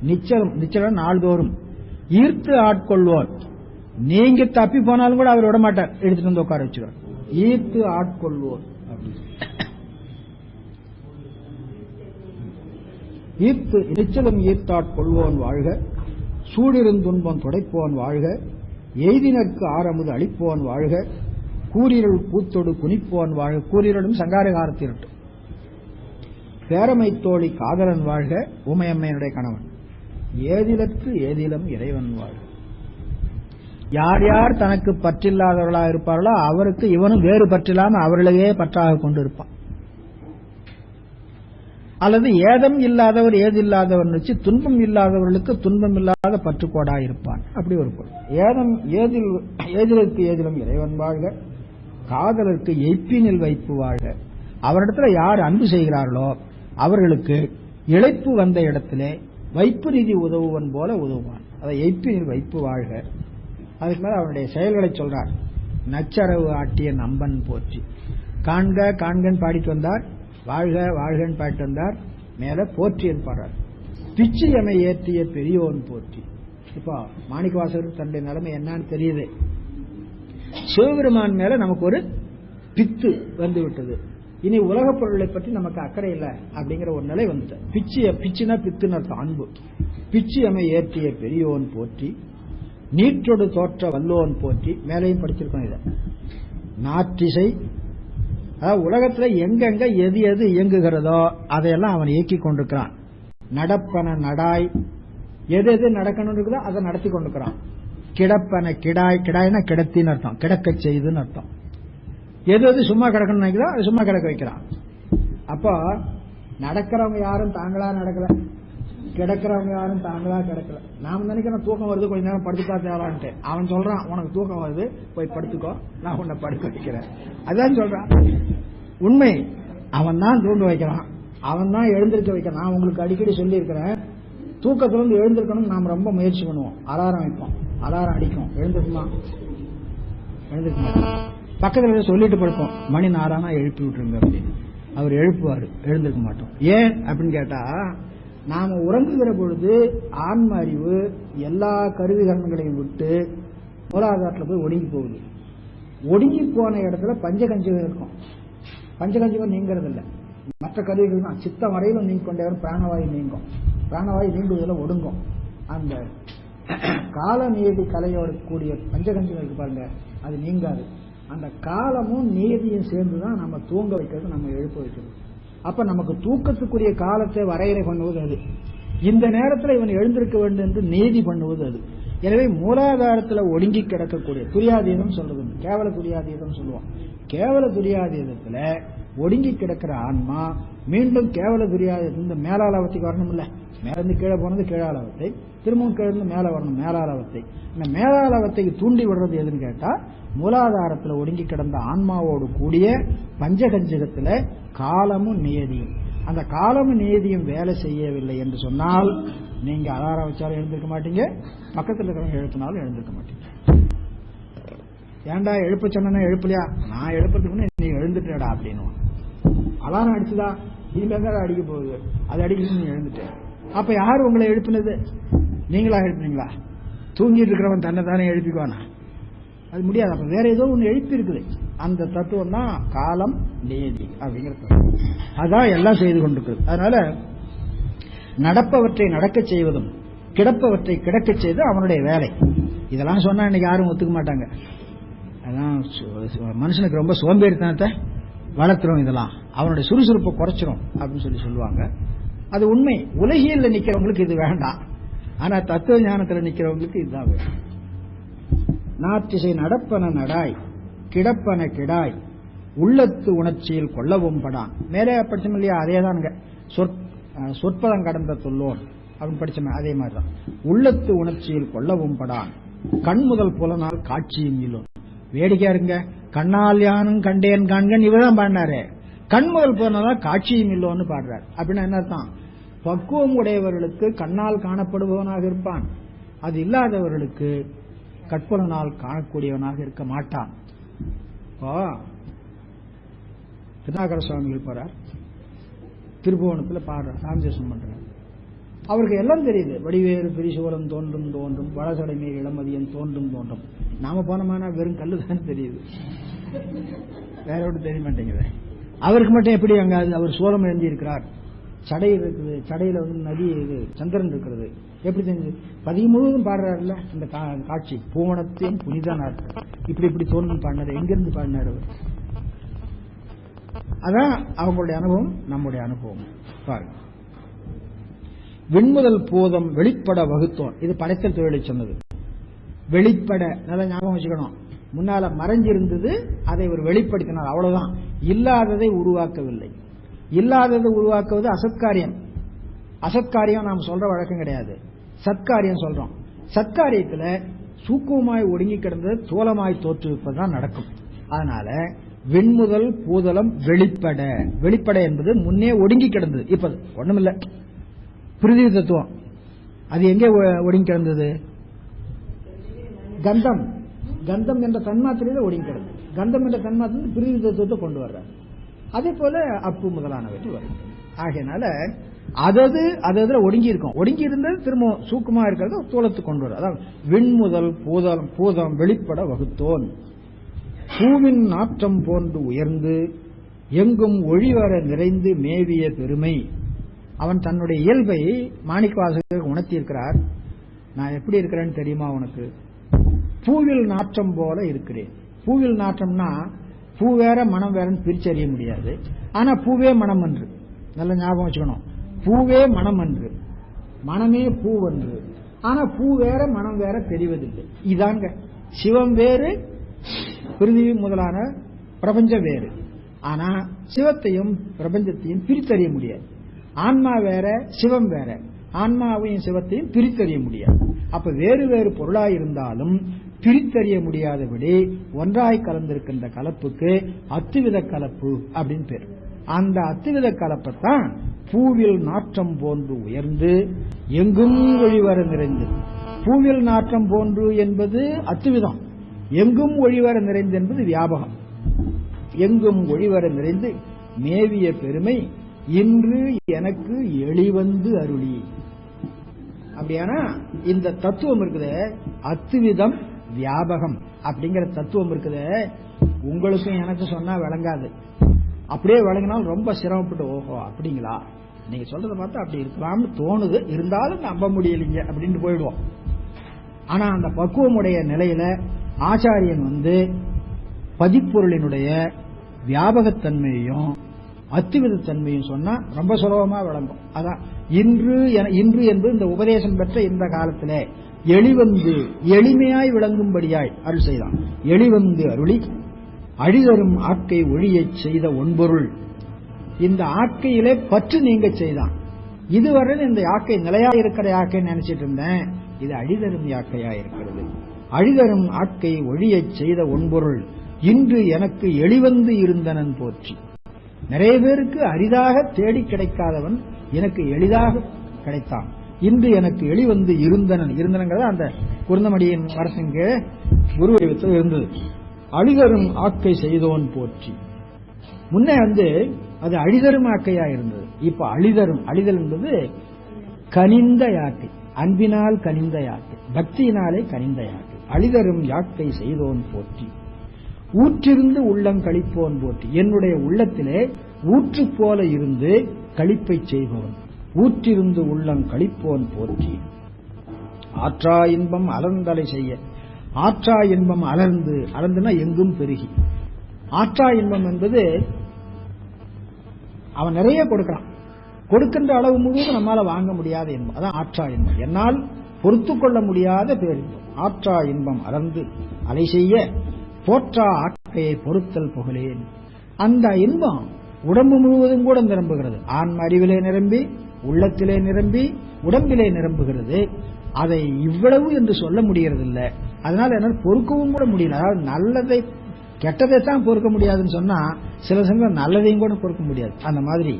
நிச்சலம் நாள்தோறும் ஈர்த்து ஆட்கொள்வோர். நீங்க தப்பி போனாலும் கூட அவர் விட மாட்டார், எடுத்துட்டு வந்து உட்கார வச்சுருவார். ஈர்த்து ஆட்கொள்வோர் ஈர்த்து நிச்சலம் ஈர்த்தாட்கொள்வோன் வாழ்க. சூடிருந்துன்பம் துடைப்போன் வாழ்க. எய்தினருக்கு ஆரமுது அளிப்போன் வாழ்க. கூரிருள் பூத்தொடு குனிப்போன் வாழ்க. கூரிருளும் சங்காரகாரத்திரட்டும். பேரமை தோழி காதலன் வாழ்க. உமையம்மையனுடைய கணவன். ஏதிலற்கு ஏதிலம் இறைவன் வாழ்க. யார் யார் தனக்கு பற்றில்லாதவர்களாக இருப்பார்களோ அவருக்கு இவனும் வேறு பற்றில்லாம அவர்களையே பற்றாக கொண்டு இருப்பான். அல்லது ஏதம் இல்லாதவர் ஏதில்லாதவர் வச்சு துன்பம் இல்லாதவர்களுக்கு துன்பம் இல்லாத பற்றுக்கோடாக இருப்பான். அப்படி ஒரு பொருள். ஏதிலருக்கு ஏதிலம் இறைவன் வாழ்க. காதலருக்கு எய்ப்பினில் வைப்பு வாழ்க. அவரிடத்துல யார் அன்பு செய்கிறார்களோ அவர்களுக்கு இழைப்பு வந்த இடத்திலே வைப்பு நிதி உதவுவன் போல உதவுவான். அதை எய்ப்பினில் வைப்பு வாழ்க. அதுக்கு மேல அவனுடைய செயல்களை சொல்றார். நச்சரவு ஆட்டிய நம்பன் போற்றி. காண்க காண்கன்னு பாடிட்டு வந்தார், வாழ்க வாழ்கன்னு பாடிட்டு வந்தார், மேல போற்றியன் பாடுறார். பிச்சு எமை ஏற்றிய பெரியோன் போற்றி. இப்போ மாணிக்கவாசகருக்கு தன்னுடைய நிலைமை என்னன்னு தெரியுது. சிவபெருமான் மேல நமக்கு ஒரு பித்து வந்து விட்டது. இனி உலகப் பொருளை பற்றி நமக்கு அக்கறை இல்லை அப்படிங்கிற ஒரு நிலை வந்துட்டு. பிச்சுனா பித்துன்னு அர்த்தம், அன்பு. பிச்சு எமை ஏற்றிய பெரியோன் போற்றி. நீற்றொடு தோற்ற வல்லோன் போற்றி. மேலையும் படிச்சிருக்கோம் இதை. நாற்றிசை, அதாவது உலகத்துல எங்கெங்க எது எது இயங்குகிறதோ அதையெல்லாம் அவன் இயக்கி கொண்டிருக்கிறான். நடப்பன நடாய், எது எது நடக்கணும் இருக்குதோ அதை நடத்தி கொண்டிருக்கிறான். கிடப்பன கிடாய், கிடாய்னா கிடத்தின்னு அர்த்தம், கிடக்க செய்துன்னு அர்த்தம். எது எது சும்மா கிடக்கணும்னு நினைக்கிறதோ அது சும்மா கிடக்க வைக்கிறான். அப்போ நடக்கிறவங்க யாரும் தாங்களா நடக்கல, கிடக்கிறவங்க யாரும் தாங்களா கிடக்கல. நாம நினைக்கிறோம் தூக்கம் வருது கொஞ்ச நேரம் படுத்துக்கா தேவலான்ட்டு. அவன் சொல்றான் உனக்கு தூக்கம் வருது போய் படுத்துக்கோ, நான் உன்னை படுக்க வைக்கிறேன். அதான் சொல்றான் உண்மை. அவன் தான் தூங்க வைக்கிறான், அவன் தான் எழுந்திருக்க வைக்கிறான். நான் உங்களுக்கு அடிக்கடி சொல்லி இருக்கிறேன், தூக்கத்திலிருந்து எழுந்திருக்கணும் நாம் ரொம்ப முயற்சி பண்ணுவோம். அலாரம் வைப்போம், அலாரம் அடிக்கும், எழுந்திருக்குமா எழுந்திருக்குமா, பக்கத்துல சொல்லிட்டு படுப்போம் மணி 4 எழுப்பி விட்டுருங்க அப்படின்னு. அவர் எழுப்புவாரு, எழுந்திருக்க மாட்டோம். ஏன் அப்படின்னு கேட்டா, நாம உறங்குகிற பொழுது ஆன்ம அறிவு எல்லா கருவிகரங்களையும் விட்டு மூலாதாரத்தில் போய் ஒடுங்கி போகுது. ஒடுங்கி போன இடத்துல பஞ்சகஞ்சகம் இருக்கும். பஞ்சகஞ்சகம் நீங்கிறது இல்லை, மற்ற கருவிகள் தான். சித்தம் வரையிலும் நீங்க கொண்டே வரும், பிராணவாயு நீங்கும். பிராணவாயு நீங்குவதில் ஒடுங்கும். அந்த கால நீதி கலையோட கூடிய பஞ்சகஞ்சம் இருக்கு பாருங்க, அது நீங்காது. அந்த காலமும் நீதியும் சேர்ந்துதான் நம்ம தூங்க வைக்கிறது, நம்ம எழுப்ப வைக்கிறது. அப்ப நமக்கு தூக்கத்துக்குரிய காலத்தை வரையறை பண்ணுவது அது. இந்த நேரத்தில் இவன் எழுந்திருக்க வேண்டும் என்று நீதி பண்ணுவது அது. எனவே மூலாதாரத்தில் ஒடுங்கி கிடக்கக்கூடிய துரியாதீதம் சொல்றது, கேவல துரியாதீதம் சொல்லுவோம். கேவல துரியாதீதத்துல ஒடுங்கி கிடக்கிற ஆன்மா மீண்டும் கேவல துரியாதீதம் இந்த மேலாளவத்தைக்கு வரணும் இல்ல. மேலிருந்து கீழே போனது கீழாளவத்தை, திரும்பவும் கீழே மேல வரணும் மேலாளவத்தை. இந்த மேலாளவத்தைக்கு தூண்டி விடுறது எதுன்னு கேட்டா மூலாதாரத்தில் ஒடுங்கி கிடந்த ஆன்மாவோடு கூடிய பஞ்சகஞ்சகத்துல காலமும் நியதியும். அந்த காலமும் நியதியும் வேலை செய்யவில்லை என்று சொன்னால் நீங்க அலாரம் வச்சாலும் எழுந்திருக்க மாட்டீங்க, பக்கத்தில் இருக்கிறவங்க எழுப்பினாலும் எழுந்திருக்க மாட்டீங்க. ஏன்டா எழுப்ப சொன்னா எழுப்பலையா, நான் எழுப்புறதுக்கு முன்னே நீ எழுந்துட்டா அப்படின்னு. அலாரம் அடிச்சுதா, இனிமேல் அடிக்க போகுது, அது அடிக்கணும், நீ எழுந்துட்ட. அப்ப யாரு உங்களை எழுப்பினது? நீங்களா எழுப்பினீங்களா? தூங்கிட்டு இருக்கிறவன் தன்னை தானே எழுப்பிக்குவானா? அது முடியாது. அப்ப வேற ஏதோ ஒண்ணு எழுப்பி இருக்குது. அந்த தத்துவம் தான் காலம் நியதி அப்படிங்கிற, அதான் எல்லாம் செய்து கொண்டிருக்கிறது. அதனால நடப்பவற்றை நடக்க செய்வதும் கிடப்பவற்றை கிடக்க செய்து அவனுடைய வேலை. இதெல்லாம் சொன்னா இன்னைக்கு யாரும் ஒத்துக்க மாட்டாங்க. அதான் மனுஷனுக்கு ரொம்ப சோம்பேறித்தனத்தை வளர்த்துரும், இதெல்லாம் அவனுடைய சுறுசுறுப்பை குறைச்சிரும் அப்படின்னு சொல்லுவாங்க. அது உண்மை. உலகியல்ல நிக்கிறவங்களுக்கு இது வேண்டாம், ஆனா தத்துவ ஞானத்தில் நிக்கிறவங்களுக்கு இதுதான் வேணும். நாற்றிசை நடப்பன நடாய் கிடப்பன கிடாய் உள்ளத்து உணர்ச்சியில் கொள்ளவும் படான். மேலே படிச்சோம் இல்லையா, அதேதானுங்க. சொற்பதம் கடந்த தொல்லோன் அப்படின்னு படிச்சோம், அதே மாதிரிதான். உள்ளத்து உணர்ச்சியில் கொள்ளவும் படான் கண் முதல் புலனால் காட்சியும் இல்லோன். வேடிக்கையா இருங்க, கண்ணால் யானும் கண்டேன் காண்கன் இவதான் பாடினாரு. கண் முதல் புலனால் காட்சியும் இல்லோன்னு பாடுறாரு. அப்படின்னா என்ன அர்த்தம்? பக்குவம் உடையவர்களுக்கு கண்ணால் காணப்படுபவனாக இருப்பான், அது இல்லாதவர்களுக்கு கற்புலனால் காணக்கூடியவனாக இருக்க மாட்டான். திருநாகர சுவாமிகள் போறார், திருபுவனத்தில் பாடுறார், ராமதேசம் பண்றார். அவருக்கு எல்லாம் தெரியுது. வடிவேறு பிரிசோலம் தோன்றும் தோன்றும் வளசடை மேல் இளமதியம் தோன்றும் தோன்றும். நாம போனோம்னா வெறும் கல்லுதான் தெரியுது, வேற ஒன்றும் தெரிய மாட்டேங்குது. அவருக்கு மட்டும் எப்படி அங்க அவர் சோளம் எழுந்தி இருக்கிறார், சடை இருக்குது, சடையில நதி இது சந்திரன் இருக்கிறது, எப்படி தெரிஞ்சு? பதிகம் முழுவதும் பாடுறாருல்ல இந்த காட்சி. பூவனத்தையும் புனிதனார் இப்படி இப்படி தோன்றும் பாடினார். எங்கிருந்து பாடினார் அவர்? அதான் அவங்களுடைய அனுபவம், நம்முடைய அனுபவம். பாருங்க, விண்முதல் போதம் வெளிப்பட வகுத்தோம். இது படைத்தல் தொழிலை சொன்னது. வெளிப்பட நல்லா ஞாபகம் வச்சுக்கணும். முன்னால மறைஞ்சிருந்தது, அதை ஒரு வெளிப்படுத்தினார், அவ்வளவுதான். இல்லாததை உருவாக்கவில்லை. இல்லாததை உருவாக்குவது அசத்காரியம். அசத்காரியம் நாம் சொல்ற வழக்கம் கிடையாது, சத்காரியம் சொல்றோம். சத்காரியத்துல சூக்குமாய் ஒடுங்கி கிடந்தது தோலமாய் தோற்றுவிப்பதுதான் நடக்கும். அதனால விண்முதல் பூதலம் வெளிப்பட. வெளிப்பட என்பது முன்னே ஒடுங்கி கிடந்தது, இப்ப ஒண்ணுமில்ல. பிரிதிவி தத்துவம் அது எங்கே ஒடுங்கி கிடந்தது? கந்தம். கந்தம் என்ற தன்மாத்திரையில ஒடுங்கி கிடந்தது. கந்தம் என்ற தன்மாத்திரை பிரிதிவி தத்துவத்தை கொண்டு வர்றார். அதே போல அப்பு முதலானவற்றை வரும். ஆகையினால அதுல ஒடுங்கி இருக்கும். ஒடுங்கி இருந்தது திரும்ப சூக்குமா இருக்கிறது தோலத்து கொண்டு வரும். அதாவது விண்முதல் பூதம் வெளிப்பட வகுத்தோன் பூவின் நாற்றம் போன்று உயர்ந்து எங்கும் ஒளிவர நிறைந்து மேவிய பெருமை. அவன் தன்னுடைய இயல்பை மாணிக்கவாசகர் உணர்த்தியிருக்கிறார். நான் எப்படி இருக்கிறேன்னு தெரியுமா உனக்கு? பூவில் நாற்றம் போல இருக்கிறேன். பூவில் நாற்றம்னா பூ வேற மனம் வேறன்னு பிரிச்சறிய முடியாது. ஆனா பூவே மனம் என்று நல்ல ஞாபகம் வச்சுக்கணும். பூவே மனம் என்று, மனமே பூ என்று. ஆனா பூ வேற மனம் வேற தெரிவதில்லை. இதாங்க சிவம் வேறு, பிரிதிவி முதலான பிரபஞ்சம் வேறு. ஆனா சிவத்தையும் பிரபஞ்சத்தையும் பிரித்தறிய முடியாது. ஆன்மா வேற, சிவம் வேற. ஆன்மாவையும் சிவத்தையும் பிரித்தறிய முடியாது. அப்ப வேறு வேறு பொருளாய் இருந்தாலும் பிரித்தறிய முடியாதபடி ஒன்றாய் கலந்திருக்கின்ற கலப்புக்கு அத்துவித கலப்பு அப்படின்னு பேர். அந்த அத்துவித கலப்பத்தான் பூவில் நாற்றம் போன்று உயர்ந்து எங்கும் ஒளிவர நிறைந்து. பூவில் நாற்றம் போன்று என்பது அத்துவிதம், எங்கும் ஒளிவர நிறைந்து என்பது வியாபகம். எங்கும் ஒளிவர நிறைந்து மேவிய பெருமை இன்று எனக்கு எளிவந்து அருளி. அப்படியானா இந்த தத்துவம் இருக்குது, அத்துவிதம் வியாபகம் அப்படிங்கிற தத்துவம் இருக்குது. உங்களுக்கும் எனக்கு சொன்னா விளங்காது. அப்படியே விளங்கினால் ரொம்ப சிரமப்பட்டு, ஓஹோ அப்படிங்களா, நீங்க சொல்றதை பார்த்தா அப்படி இருக்கலாம்னு தோணுது, இருந்தாலும் நம்ப முடியலைங்க அப்படின்னு போயிடுவோம். ஆனா அந்த பக்குவமுடைய நிலையில ஆச்சாரியன் பதிப்பொருளினுடைய வியாபகத்தன்மையையும் அத்துவிதத்தன்மையும் சொன்னா ரொம்ப சுலபமா விளங்கும். அதான் இன்று என்பது இந்த உபதேசம் பெற்ற இந்த காலத்திலே எளிவந்து எளிமையாய் விளங்கும்படியாய் அருள் செய்தான். எளிவந்து அருளி அழிதரும் ஆக்கை ஒழியச் செய்த ஒன்பொருள். இந்த ஆக்கையிலே பற்று நீங்க செய்தான். இதுவரை இந்த யாக்கை நிலையா இருக்கிற யாக்கைன்னு நினைச்சிட்டு இருந்தேன், இது அழிதரும் யாக்கையா இருக்கிறது. அழிதரும் ஆக்கை ஒழியச் செய்த ஒன்பொருள் இன்று எனக்கு எளிவந்து இருந்தனன் போற்றி. நிறைய பேருக்கு அரிதாக தேடி கிடைக்காதவன் எனக்கு எளிதாக கிடைத்தான். இன்று எனக்கு எளிவந்து இருந்தனங்கிறத அந்த குருந்தமடியின் அரசுங்க குரு வடிவத்தில் இருந்தது. அழிதரும் ஆக்கை செய்தோன் போற்றி. முன்னே அது அழிதரும் ஆக்கையா இருந்தது. இப்ப அழிதல் என்பது கனிந்த யாக்கை, அன்பினால் கனிந்த யாக்கை, பக்தியினாலே கனிந்த யாக்கை. அழிதரும் யாக்கை செய்தோன் போற்றி. ஊற்றிருந்து உள்ளம் கழிப்போன் போற்றி. என்னுடைய உள்ளத்திலே ஊற்று போல இருந்து கழிப்பை செய்பவன். ஊற்றிருந்து உள்ளம் கழிப்போன் போற்றி. ஆற்றா இன்பம் அலர்ந்தலை செய்ய. ஆற்றா இன்பம் அலர்ந்துனா எங்கும் பெருகி. ஆற்றா இன்பம் என்பது அவன் நிறைய கொடுக்கிறான், கொடுக்கின்ற அளவு முழுவதும் நம்மால வாங்க முடியாத இன்பம், அதான் ஆற்றா இன்பம். என்னால் பொறுத்து கொள்ள முடியாத பேரின்பம். ஆற்றா இன்பம் அலர்ந்து அலை செய்ய போற்றா ஆக்கையை பொறுத்தல் புகழேன். அந்த இன்பம் உடம்பு முழுவதும் கூட நிரம்புகிறது. ஆன்ம அறிவிலே நிரம்பி, உள்ளத்திலே நிரம்பி, உடம்பிலே நிரம்புகிறது. அதை இவ்வளவு என்று சொல்ல முடிகிறது இல்லை. அதனால என்னால் பொறுக்கவும் கூட முடியல. அதாவது நல்லதை கெட்டதை தான் பொறுக்க முடியாதுன்னு சொன்னா சில சமயம் நல்லதையும் கூட பொறுக்க முடியாது. அந்த மாதிரி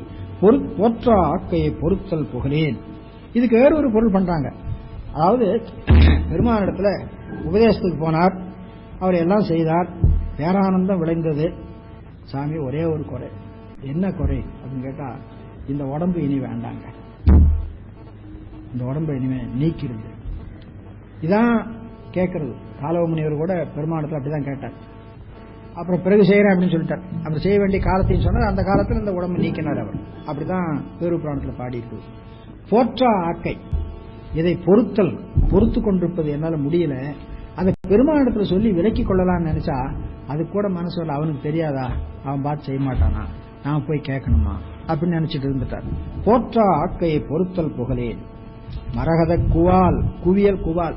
போற்றா ஆக்கையை பொறுத்தல் புகழேன். இதுக்கு வேறு ஒரு பொருள் பண்றாங்க. அதாவது பெருமானிடத்துல உபதேசத்துக்கு போனார், அவர் எல்லாம் செய்தார், பேரானந்தம் விளைந்தது. சாமி ஒரே ஒரு குறை. என்ன குறை அப்படின்னு கேட்டா, இந்த உடம்பு இனி வேண்டாங்க, இந்த உடம்பு இனிமே நீக்கிறது. இதான் கேட்கறது. காலவ முனிவர் கூட பெருமானத்தில் அப்படிதான் கேட்டார். அப்புறம் பிறகு செய்யறேன் அப்படின்னு சொல்லிட்டார். அப்புறம் செய்ய வேண்டிய காலத்தையும் சொன்னார். அந்த காலத்தில் இந்த உடம்பு நீக்கினார் அவர். அப்படிதான் பேரு புராணத்தில் பாடி இருக்குது. போற்றா ஆக்கை, இதை பொறுத்து கொண்டிருப்பது என்னால முடியல. அதை பெருமானிடத்துல சொல்லி விலக்கி கொள்ளலாம்னு நினைச்சா அது கூட மனசுல அவனுக்கு தெரியாதா, அவன் பார்த்து செய்ய மாட்டானா, நான் போய் கேட்கணுமா அப்படின்னு நினைச்சிட்டு இருந்துட்டார். போற்றா ஆக்கையை பொறுத்தல் புகழேன். மரகத குவால், குவியல் குவால்,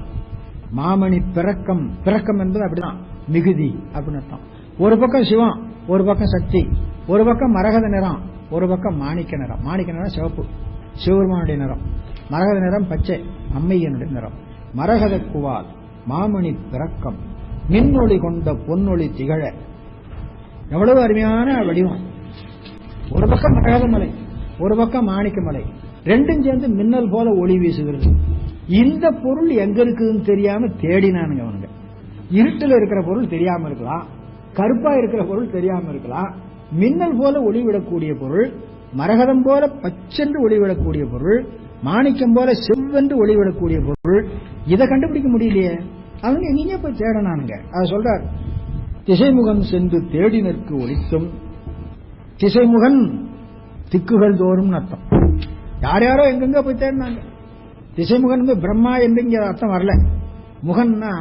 மாமணி பிறக்கம் என்பது அப்படிதான் மிகுதி அப்படின்னு அர்த்தம். ஒரு பக்கம் சிவம், ஒரு பக்கம் சக்தி, ஒரு பக்கம் மரகத நிறம், ஒரு பக்கம் மாணிக்க நிறம். மாணிக்க நிறம் சிவப்பு, சிவபெருமானுடைய நிறம். மரகத நிறம் பச்சை, அம்மையனுடைய நிறம். மரகத குவால் மாமணி பிறக்கம் மின்னொளி கொண்ட பொன்னொளி திகழ. எவ்வளவு அருமையான வடிவம். ஒரு பக்கம் மரகத மலை, ஒரு பக்கம் மாணிக்க மலை, ரெண்டும் சேர்ந்து மின்னல் போல ஒளி வீசுகிறது. இந்த பொருள் எங்க இருக்குதுன்னு தெரியாம தேடினானுங்க அவனுங்க. இருட்டில் இருக்கிற பொருள் தெரியாம இருக்கலாம், கருப்பா இருக்கிற பொருள் தெரியாம இருக்கலாம். மின்னல் போல ஒளிவிடக்கூடிய பொருள், மரகதம் போல பச்சென்று ஒளிவிடக்கூடிய பொருள், மாணிக்கம் போல செவ்வென்று ஒளிவிடக்கூடிய பொருள், இதை கண்டுபிடிக்க முடியலையே. அவங்க எங்கேயும் போய் தேடனானுங்க. அதை சொல்றார். திசைமுகன் சென்று தேடினருக்கு ஒளித்தும். திசைமுகன் திக்குகள் தோறும் அர்த்தம். யார் யாரோ எங்கெங்க போய் தேடினாங்க. திசைமுகன் பிரம்மா என்று அர்த்தம் வரல. முகன்னா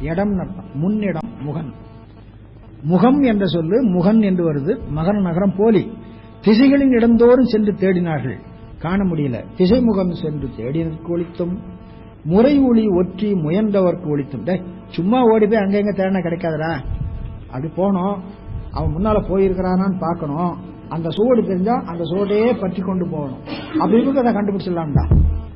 இடம் அர்த்தம், முன்னிடம் முகன். முகம் என்ற சொல்லு முகன் என்று வருது. மகன் நகரம் போலி. திசைகளின் இடந்தோறும் சென்று தேடினார்கள், காண முடியல. திசைமுகம் சென்று தேடினருக்கு ஒளித்தும். முறை ஒளி ஒற்றி முயன்றவர்க்கு ஒளித்தும். சும்மா ஓடி போய் அங்க எங்க தேடினா கிடைக்காதடா, அப்படி போனோம், அவன் முன்னால போயிருக்கிறானான்னு பார்க்கணும். அந்த சோடு தெரிஞ்சா அந்த சோடையே பற்றி கொண்டு போகணும். அப்படி இருக்கு அதை கண்டுபிடிச்சிடலாம்டா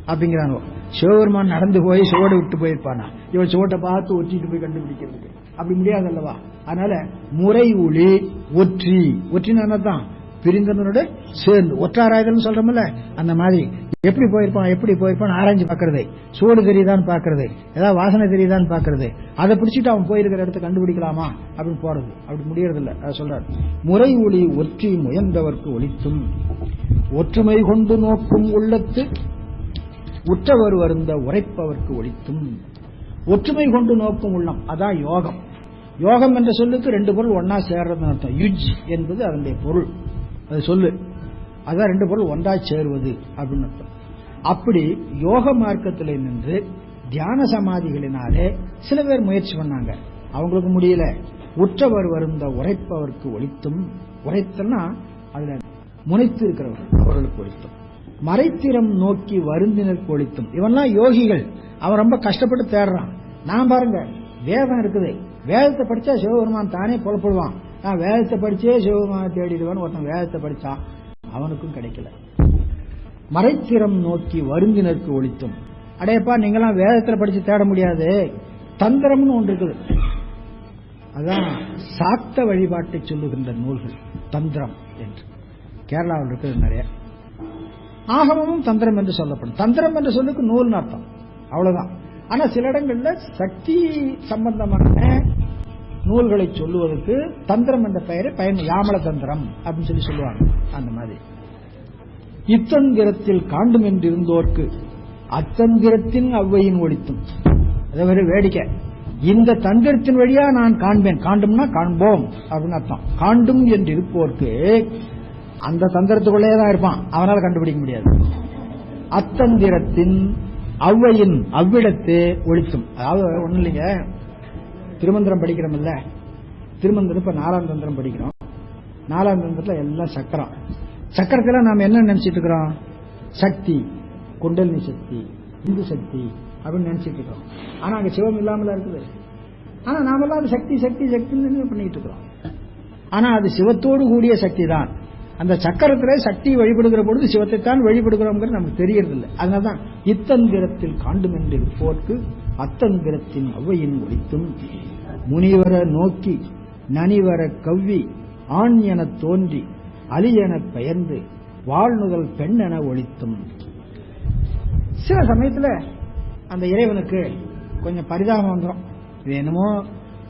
அப்படிங்கிறானோ. சிவபெருமான் நடந்து போய் சோடை விட்டு போயிருப்பானா, இவன் சோட்டை பார்த்து ஒற்றிட்டு போய் கண்டுபிடிக்கிறதுக்கு அப்படி முடியாது அல்லவா. அதனால முறை ஒளி ஒற்றினா தான் பிரிந்தனோட சேர்ந்து ஒற்றாராய்தல் சொல்றோம்ல, அந்த மாதிரி எப்படி போயிருப்பான் ஆராய்ச்சி பாக்குறது. சோடு தெரியுதான்னு பாக்குறது, ஏதாவது வாசனை தெரியுதான்னு பாக்குறது, அதை பிடிச்சிட்டு அவன் போயிருக்கிற இடத்த கண்டுபிடிக்கலாமா அப்படின்னு போறது. அப்படி முடியறது இல்ல. அதை சொல்றாரு. முறை ஒளி ஒற்றி முயன்றவர்க்கு ஒளித்தும். ஒற்றுமை கொண்டு நோக்கும் உள்ளத்து உற்றவர் வருந்த உரைப்பவர்க்கு ஒளித்தும். ஒற்றுமை கொண்டு நோக்கும் உள்ளம், அதான் யோகம். யோகம் என்ற சொல்லுக்கு ரெண்டு பொருள் ஒன்னா சேர்றதுன்னு அர்த்தம். யுஜ் என்பது அதனுடைய பொருள், அது சொல்லு. அதான் ரெண்டு பொருள் ஒன்றாய் சேருவது அப்படின்னு அர்த்தம். அப்படி யோக மார்க்கத்தில் நின்று தியான சமாதிகளினாலே சில பேர் முயற்சி பண்ணாங்க, அவங்களுக்கு முடியல. உற்றவர் வருந்த உரைப்பவருக்கு ஒழித்தும், உரைத்தல்னா அதுல முனைத்து இருக்கிறவர் அவர்களுக்கு ஒழித்தும், மறைத்திறம் நோக்கி வருந்தினருக்கு ஒழித்தும். இவன்லாம் யோகிகள், அவன் ரொம்ப கஷ்டப்பட்டு தேடுறான். நான் பாருங்க, வேதம் இருக்குது, வேதத்தை படிச்சா சிவபெருமான் தானே புலப்படுவான். நான் வேதத்தை படிச்சே சிவபெருமானை தேடிடுவேன். ஒருத்தன் வேதத்தை படிச்சான், அவனுக்கும் கிடைக்கல. மறைத்திறம் நோக்கி வருந்தினருக்கு ஒழித்தும். அடையப்பா, நீங்களாம் வேதத்துல படிச்சு தேட முடியாது, தந்திரம்னு ஒன்று இருக்குது. அதான் சாக்த வழிபாட்டை சொல்லுகின்ற நூல்கள் தந்திரம் என்று கேரளாவில் இருக்கிறது நிறைய. ஆகமமும் தந்திரம் என்று சொல்லப்படும். தந்திரம் என்ற சொல்லுக்கு நூல்னு அர்த்தம், அவ்வளவுதான். ஆனா சில இடங்கள்ல சக்தி சம்பந்தமான நூல்களை சொல்லுவதற்கு தந்திரம் என்ற பெயரை யாமல தந்திரம் அப்படின்னு சொல்லி சொல்லுவாங்க. அந்த மாதிரி இத்தந்திரத்தில் காண்டும் என்றிருந்தோர்க்கு அத்தந்திரத்தின் அவ்வையின் ஒழித்தும். அதே வேடிக்கை, இந்த தந்திரத்தின் வழியா நான் காண்பேன். காண்டும்னா காண்போம் அப்படின்னு அர்த்தம். காண்டும் என்று இருப்போர்க்கு அந்த தந்திரத்துக்குள்ளே தான் இருப்பான், அவனால் கண்டுபிடிக்க முடியாது. அத்தந்திரத்தின் அவ்வையின் அவ்விடத்து ஒழித்தும். அதாவது ஒண்ணு இல்லைங்க, திருமந்திரம் படிக்கிறோம்ல, திருமந்திரம் இப்ப 4ஆம் தந்திரம் படிக்கிறோம். 4ஆம் தந்திரத்துல எல்லாம் சக்கரம். சக்கரத்துல நாம என்ன நினைச்சிட்டு இருக்கிறோம்? சக்தி, குண்டலினி சக்தி, இந்து சக்தி அப்படின்னு நினைச்சிட்டு இருக்கிறோம். ஆனா அங்க சிவம் இல்லாமல இருக்குது. ஆனா நாமெல்லாம் அது சக்தி சக்தி சக்தின்னு பண்ணிட்டு இருக்கிறோம். ஆனா அது சிவத்தோடு கூடிய சக்தி தான். அந்த சக்கரத்திலே சக்தி வழிபடுகிற பொழுது சிவத்தை தான் வழிபடுகிறோம் நமக்கு தெரியறது இல்லை. அதனால்தான் இத்தந்திரத்தில் காண்டும் என்று இருப்போர்க்கு அத்தந்திரத்தின் அவ்வையின் ஒழித்தும் முனிவர நோக்கி நனிவர கவ்வி ஆண் என தோன்றி அலி என பெயர்ந்து வாழ்நுதல் பெண் என ஒழித்தும். சில சமயத்துல அந்த இறைவனுக்கு கொஞ்சம் பரிதாபம் வந்துடும். இது என்னமோ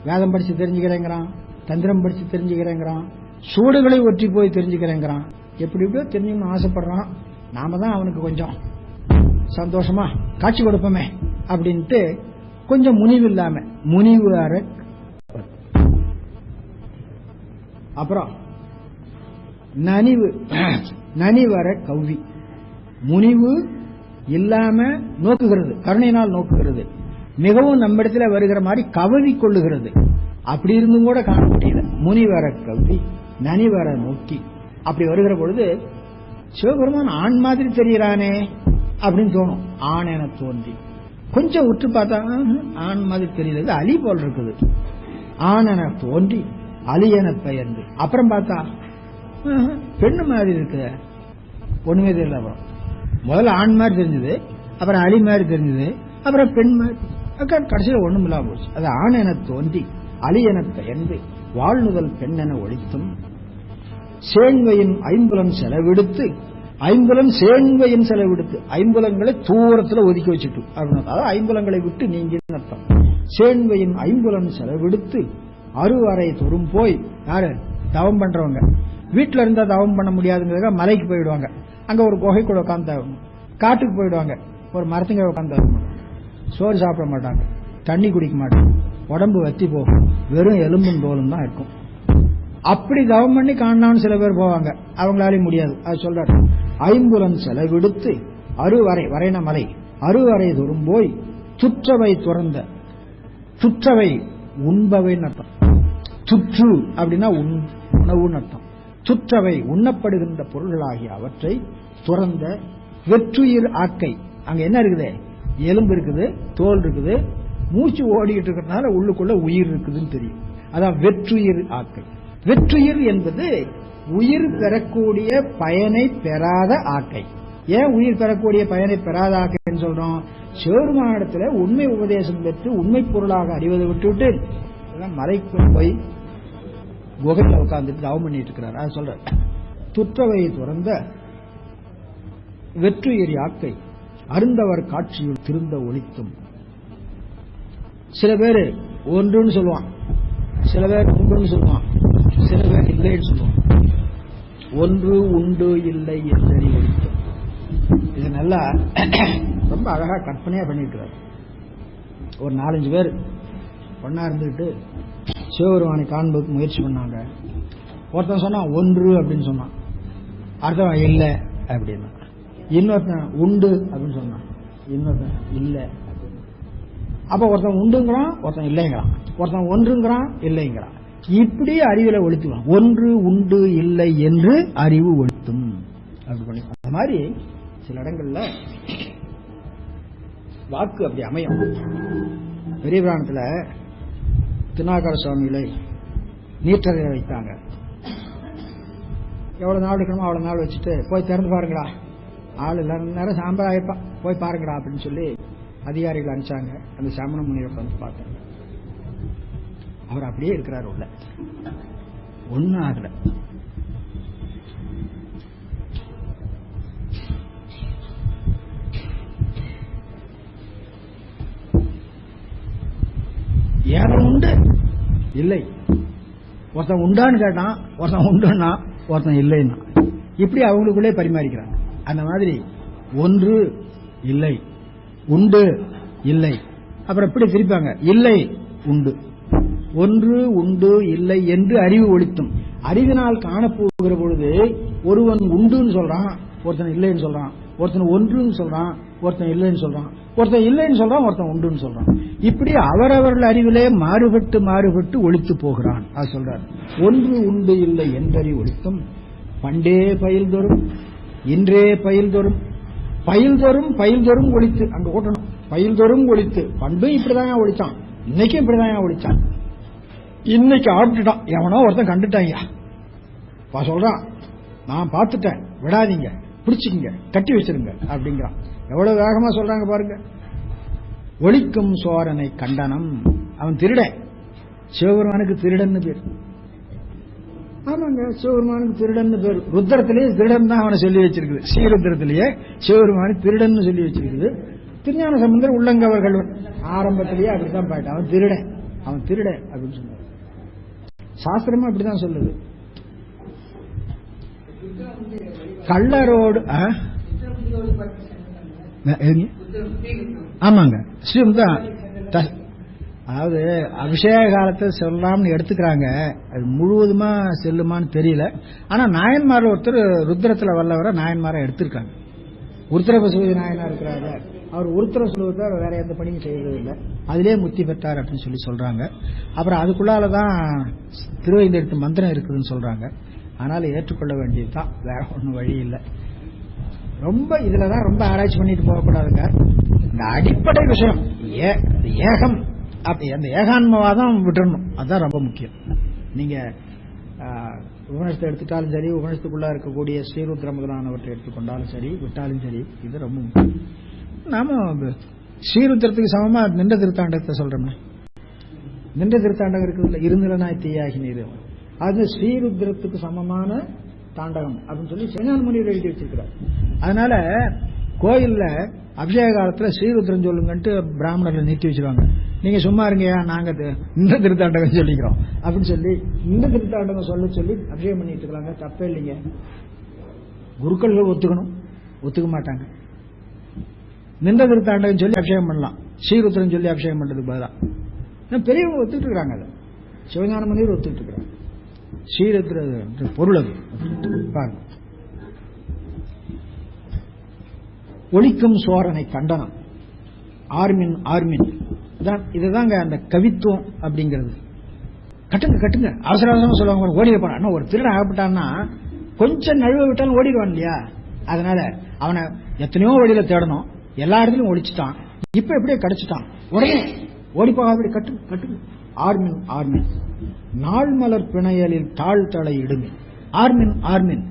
வேதம் படிச்சு தெரிஞ்சுக்கிறேங்கிறான், தந்திரம் படிச்சு தெரிஞ்சுக்கிறேங்கிறான், சூடுகளை ஒற்றி போய் தெரிஞ்சுக்கிறேங்கிறான், எப்படி எப்படியோ தெரிஞ்சுக்கணும்னு ஆசைப்படுறான். நாம தான் அவனுக்கு கொஞ்சம் சந்தோஷமா காட்சி கொடுப்போமே அப்படின்ட்டு கொஞ்சம் முனிவு இல்லாம முனிவு அற. அப்புறம் நனிவர கவ்வி, முனிவு இல்லாம நோக்குகிறது, கருணையினால் நோக்குகிறது, மிகவும் நம்மிடத்துல வருகிற மாதிரி கவவி கொள்ளுகிறது. அப்படி இருந்தும் கூட காண முடியல. முனிவர கவ்வி நனிவர நோக்கி அப்படி வருகிற பொழுது சிவபெருமான் ஆண் மாதிரி தெரிகிறானே அப்படின்னு தோணும். ஆண் என தோன்றி கொஞ்சம் உற்று பார்த்தா ஆண் மாதிரி தெரியுது, அலி போல் இருக்குது. ஆண் என தோன்றி அலி என பெயர்ந்து அப்புறம் பார்த்தா பெண்ணு மாதிரி இருக்கு, ஒண்ணுமே தெரியல. அப்புறம் முதல்ல ஆண் மாதிரி தெரிஞ்சது, அப்புறம் அலி மாதிரி தெரிஞ்சது, அப்புறம் பெண் மாதிரி, கடைசியில் ஒண்ணும் இல்லாம போச்சு. அது ஆண் என தோன்றி அலி என பெயர்ந்து வாழ்நுதல் பெண் என ஒழித்தும் சேன்வையின் ஐம்புலன் செலவிடுத்து, ஐம்புலன் சேன்வையின் செலவிடுத்து, ஐம்புலங்களை தூரத்துல ஒதுக்கி வச்சுட்டு அப்படின்னு, அதாவது ஐம்புலங்களை விட்டு நீங்க அர்த்தம். சேன்வையின் ஐம்புலன் செலவிடுத்து அருவரை தொறும் போய், யாரு தவம் பண்றவங்க வீட்டுல இருந்தா தவம் பண்ண முடியாதுங்கிறத மலைக்கு போயிடுவாங்க, அங்க ஒரு குகைக்குள்ள உட்காந்து காட்டுக்கு போயிடுவாங்க, ஒரு மரத்துங்க உட்காந்து சோறு சாப்பிட மாட்டாங்க, தண்ணி குடிக்க மாட்டாங்க, உடம்பு வத்தி போகும், வெறும் எலும்பும் தோலும் தான் இருக்கும். அப்படி தவம் பண்ணி காணலாம்னு சில பேர் போவாங்க, அவங்களாலே முடியாது. அது சொல்றாரு, ஐம்புலன் செலவிடுத்து அருவரை, வரைன மலை, அருவரை தொறும் போய் துற்றவை துறந்த, துற்றவை உண்பவைன்னு அர்த்தம். துற்று அப்படின்னா உணவுன்னு அர்த்தம். துற்றவை உண்ணப்படுகின்ற பொருள்களாகிய அவற்றை துறந்த வெற்றுயிர் ஆக்கை. அங்க என்ன இருக்குது? எலும்பு இருக்குது, தோல் இருக்குது, மூச்சு ஓடிக்கிட்டு இருக்கிறதுனால உள்ளுக்குள்ள உயிர் இருக்குதுன்னு தெரியும். அதான் வெற்றுயிர் ஆக்கை. வெற்றுயிர் என்பது உயிர் பெறக்கூடிய பயனை பெறாத ஆக்கை. ஏன் உயிர் பெறக்கூடிய பயனை பெறாத ஆக்கைன்னு சொல்றோம்? சிவபெருமானிடத்துல உண்மை உபதேசம் பெற்று உண்மை பொருளாக அறிவதை விட்டுவிட்டு மலைக்கு போய் குகையில உட்கார்ந்துட்டு தவம் பண்ணிட்டு இருக்கிறார். அது சொல்ற துற்றவை துறந்த வெற்றுயிர் ஆக்கை அருந்தவர் காட்சியில் திருந்த ஒழித்தும். சில பேர் ஒன்றுன்னு சொல்லுவான், சில பேர் ஒன்றுன்னு சொல்லுவான், சில பேர் இல்லைன்னு சொல்லுவான். ஒன்று உண்டு இல்லை என்றறி ஒழித்தும். இது நல்லா ரொம்ப அழகா கற்பனையா பண்ணிருக்கிறார். ஒரு 4-5 பேர் ஒன்னா இருந்துட்டு சிவபெருமானை காண்பதற்கு முயற்சி பண்ணாங்க. ஒருத்தன் சொன்னான் ஒன்று அப்படின்னு சொன்னான், அர்த்தம் இல்ல அப்படின்னா. இன்னொருத்தன் உண்டு அப்படின்னு சொன்னான், இன்னொருத்தன் இல்ல அப்படின்னு. அப்ப ஒருத்தன் உண்டுங்கிறான், ஒருத்தன் இல்லைங்கிறான், ஒருத்தன் ஒன்றுங்கிறான் இல்லைங்கிறான். இப்படி அறிவில ஒழித்துக்கலாம். ஒன்று உண்டு இல்லை என்று அறிவு ஒழித்தும் அப்படி பண்ணி. அந்த மாதிரி சில இடங்கள்ல வாக்கு அப்படி அமையும். பெரிய புராணத்துல திருநாகர சுவாமிகளை நீற்றறையில வைத்தாங்க. எவ்வளவு நாள் இருக்கணுமோ அவ்வளவு நாள் வச்சுட்டு போய் திறந்து பாருங்களா, ஆள் எல்லாரும் நேரம் சாம்பல் ஆயிருப்பா, போய் பாருங்களா அப்படின்னு சொல்லி அதிகாரிகள் அனுப்பிச்சாங்க. அந்த சமண முனியை வந்து பார்த்தாங்க. அவர் அப்படியே இருக்கிறார், உள்ள ஒன்னும் ஆகல. ஏதம் உண்டு இல்லை. ஒருத்தன் உண்டான்னு கேட்டான், ஒருத்தன் உண்டுன்னா, ஒருத்தன் இல்லைன்னா. இப்படி அவங்களுக்குள்ளே பரிமாறிக்கிறாங்க. அந்த மாதிரி ஒன்று இல்லை, உண்டு இல்லை, அப்புறம் எப்படி பிரிப்பாங்க, இல்லை உண்டு, ஒன்று உண்டு இல்லை என்று அறிவு ஒழித்தும். அறிவினால் காணப்போகிற பொழுது ஒருவன் உண்டுன்னு சொல்றான், ஒருத்தன் இல்லைன்னு சொல்றான், ஒருத்தன் ஒன்றுன்னு சொல்றான், ஒருத்தன் இல்லைன்னு சொல்றான், ஒருத்தன் இல்லைன்னு சொல்றான், ஒருத்தன் உண்டுன்னு சொல்றான். இப்படி அவரவர்கள் அறிவிலே மாறுபட்டு மாறுபட்டு ஒழித்து போகிறான். அது சொல்றார், ஒன்று உண்டு இல்லை என்றறி ஒழித்தும் பண்டே பயில்தொரும் இன்றே பயில்தொரும். பயில்தொரும் பயில்தொரும் ஒழித்து அங்க ஓட்டணும். பயில்தொரும் ஒழித்து. பண்டும் இப்படிதான் ஒழிச்சான், இன்னைக்கும் இப்படிதான் ஒழிச்சான். இன்னைக்கு ஆப்பிட்டுட்டான், எவனோ ஒருத்தன் கண்டுட்டாங்க, சொல்றான் நான் பார்த்துட்டேன், விடாதீங்க, பிடிச்சிக்கங்க, கட்டி வச்சிருங்க அப்படிங்கிறான். எவ்வளவு வேகமா சொல்றாங்க பாருங்க. ஒழிக்கும் சோரனை கண்டனம். அவன் திருடன், சிவபெருமானுக்கு திருடன்னு பேர். ஆமாங்க, சிவபெருமானுக்கு திருடன்னு பேர். ருத்ரத்திலேயே திருடன் தான் அவனை சொல்லி வச்சிருக்குது. ஸ்ரீருத்ரத்திலேயே சிவபெருமானுக்கு திருடன்னு சொல்லி வச்சிருக்குது. திருஞான சம்பந்தர் உள்ளங்கவர்கள் ஆரம்பத்திலேயே அப்படித்தான் பாட்டு, அவன் திருடன், அவன் திருடன் அப்படின்னு சொன்னார். சாஸ்திரமா அப்படிதான் சொல்லுது. கள்ளரோடு ஆமாங்க, அதாவது அபிஷேக காலத்தை சொல்லலாம்னு எடுத்துக்கிறாங்க. அது முழுவதுமா செல்லுமான்னு தெரியல. ஆனா நாயன்மார் ஒருத்தர் ருத்ரத்துல வல்லவரை நாயன்மாரை எடுத்திருக்காங்க. உருத்திரபசுபதி நாயனார் இருக்கிறாங்க, அவர் உருத்திர சொல்லுவதை வேற எந்த பணியும் செய்யறது இல்லை, அதிலே முத்தி பெற்றார் அப்படின்னு சொல்லி சொல்றாங்க. அப்புறம் அதுக்குள்ளாலதான் திருவைந்தெழுத்து மந்திரம் இருக்குதுன்னு சொல்றாங்க. அதனால ஏற்றுக்கொள்ள வேண்டியதுதான், வேற ஒன்றும் வழி இல்லை. ரொம்ப இதுலதான் ரொம்ப ஆராய்ச்சி பண்ணிட்டு போகக்கூடாதுங்க. இந்த அடிப்படை விஷயம் ஏகம், அந்த ஏகான்மவாதம் விட்டுறணும், அதுதான் ரொம்ப முக்கியம். நீங்க உபநிஷத்தை எடுத்துட்டாலும் சரி, உபநிஷத்துக்குள்ள இருக்கக்கூடிய ஸ்ரீருத்ர முதலானவற்றை எடுத்துக்கொண்டாலும் சரி, விட்டாலும் சரி, இது ரொம்ப முக்கியம். நாம ஸ்ரீருத்திரத்துக்கு சமமா நின்ற திருத்தாண்டகத்தை சொல்றோமே, நின்ற திருத்தாண்டகம் இருக்குதுல்ல, இருநிலனாய் தீயாகி நீர், அது ஸ்ரீருத்ரத்துக்கு சமமான தாண்டகம் அப்படின்னு சொல்லி சிவஞான முனிவர் எழுதி வச்சிருக்கிறார். அதனால கோயில்ல அபிஷேக காலத்துல ஸ்ரீருத்ரன் சொல்லுங்கன்ட்டு பிராமணர்ல நீட்டி வச்சிருவாங்க. நீங்க சும்மா இருங்கயா, நாங்க இந்த திருத்தாண்டகம் சொல்லிக்கிறோம் அப்படின்னு சொல்லி இந்த திருத்தாண்டகம் சொல்ல சொல்லி அபிஷேகம் பண்ணிட்டு இருக்காங்க. தப்பே இல்லைங்க. குருக்கள்கள் ஒத்துக்கணும், ஒத்துக்க மாட்டாங்க. நின்ற திருத்தாண்டகம் சொல்லி அபிஷேகம் பண்ணலாம், ஸ்ரீருத்ரன் சொல்லி அபிஷேகம் பண்றதுக்கு பதிலாக பெரியவங்க ஒத்துட்டு இருக்காங்க. அதை சிவஞான முனிவர் ஒத்துட்டு இருக்கிறாங்க. ஸ்ரீருத்ர பொருள் அது பாருங்க. ஒழிக்கும் சோரனை கண்டனம். ஆர்மின் ஆர்மின் இதுதாங்க அந்த கவித்துவம் அப்படிங்கிறது. கட்டுங்க கட்டுங்க, அவசர அவசரமா சொல்லுவாங்க, ஓடிட போறான். ஒரு திருடன் ஆகப்பட்டான்னா கொஞ்சம் நழுவ விட்டாலும் ஓடிடுவான் இல்லையா? அதனால அவனை எத்தனையோ வழியில தேடணும், எல்லா இடத்துலயும் ஒழிச்சுட்டான், இப்ப எப்படியே கிடைச்சிட்டான், உடனே ஓடி போகாத கட்டு கட்டுங்க. ஆர்மின் ஆர்மின் நாள் மலர் பிணையலில் தாழ் தலை இடுமின். ஆர்மின் ஆர்மின்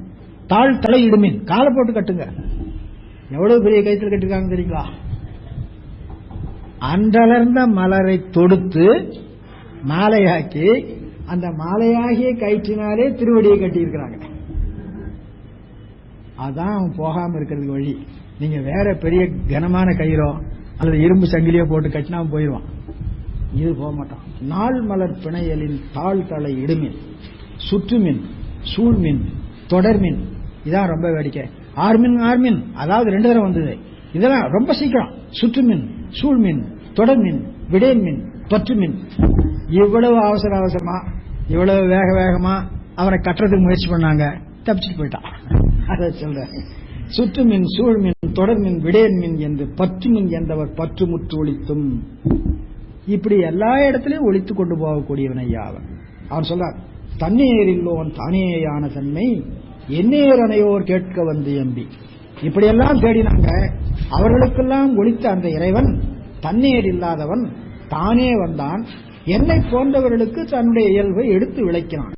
தாழ் தலை இடுமின், காலை போட்டு கட்டுங்க. எவ்வளவு பெரிய கைத்தில் கட்டிருக்காங்க தெரியுங்களா? அன்றலர்ந்த மலரை தொடுத்து மாலையாக்கி, அந்த மாலையாகிய கயிற்றினாலே திருவடியை கட்டி இருக்கிறாங்க. அதான் அவன் போகாம இருக்கிறதுக்கு வழி. நீங்க வேற பெரிய கனமான கயிறோ அல்லது இரும்பு சங்கிலியோ போட்டு கட்டினா போயிடுவான், இது போக மாட்டான். நாள் மலர் பிணையலின் தாழ் தலை இடுமின், சுற்றுமின், சூழ்மின், தொடர்மின். இதான் ரொம்ப வேடிக்கை. ஆர்மின் ஆர்மின் அதாவது 2 தடவை வந்தது. இதெல்லாம் ரொம்ப சீக்கிரம். சுற்றுமின், சூழ்மின், தொடர்மின், விடேன்மின், தொற்றுமின். இவ்வளவு அவசர அவசரமா, இவ்வளவு வேக வேகமா அவனை கட்டுறதுக்கு முயற்சி பண்ணாங்க, தப்பிச்சுட்டு போயிட்டான். அத சொல்றேன். சுற்றுமின் சூழ்மின் தொடர்மின் விடேன்மின் என்று பற்றுமின் என்றவர் பற்றுமுற்று ஒழித்தும். இப்படி எல்லா இடத்திலையும் ஒழித்து கொண்டு போகக்கூடியவன் ஐயா அவன் சொல்றார். தன்னேரில்லோன் தானேயான தன்மை எந்நேர் அணையோர் கேட்க வந்து எம்பி. இப்படியெல்லாம் தேடினாங்க. அவர்களுக்கெல்லாம் ஒழித்த அந்த இறைவன் தன்னேர் இல்லாதவன், தானே வந்தான். என்னை போன்றவர்களுக்கு தன்னுடைய இயல்பை எடுத்து விளக்கினான்.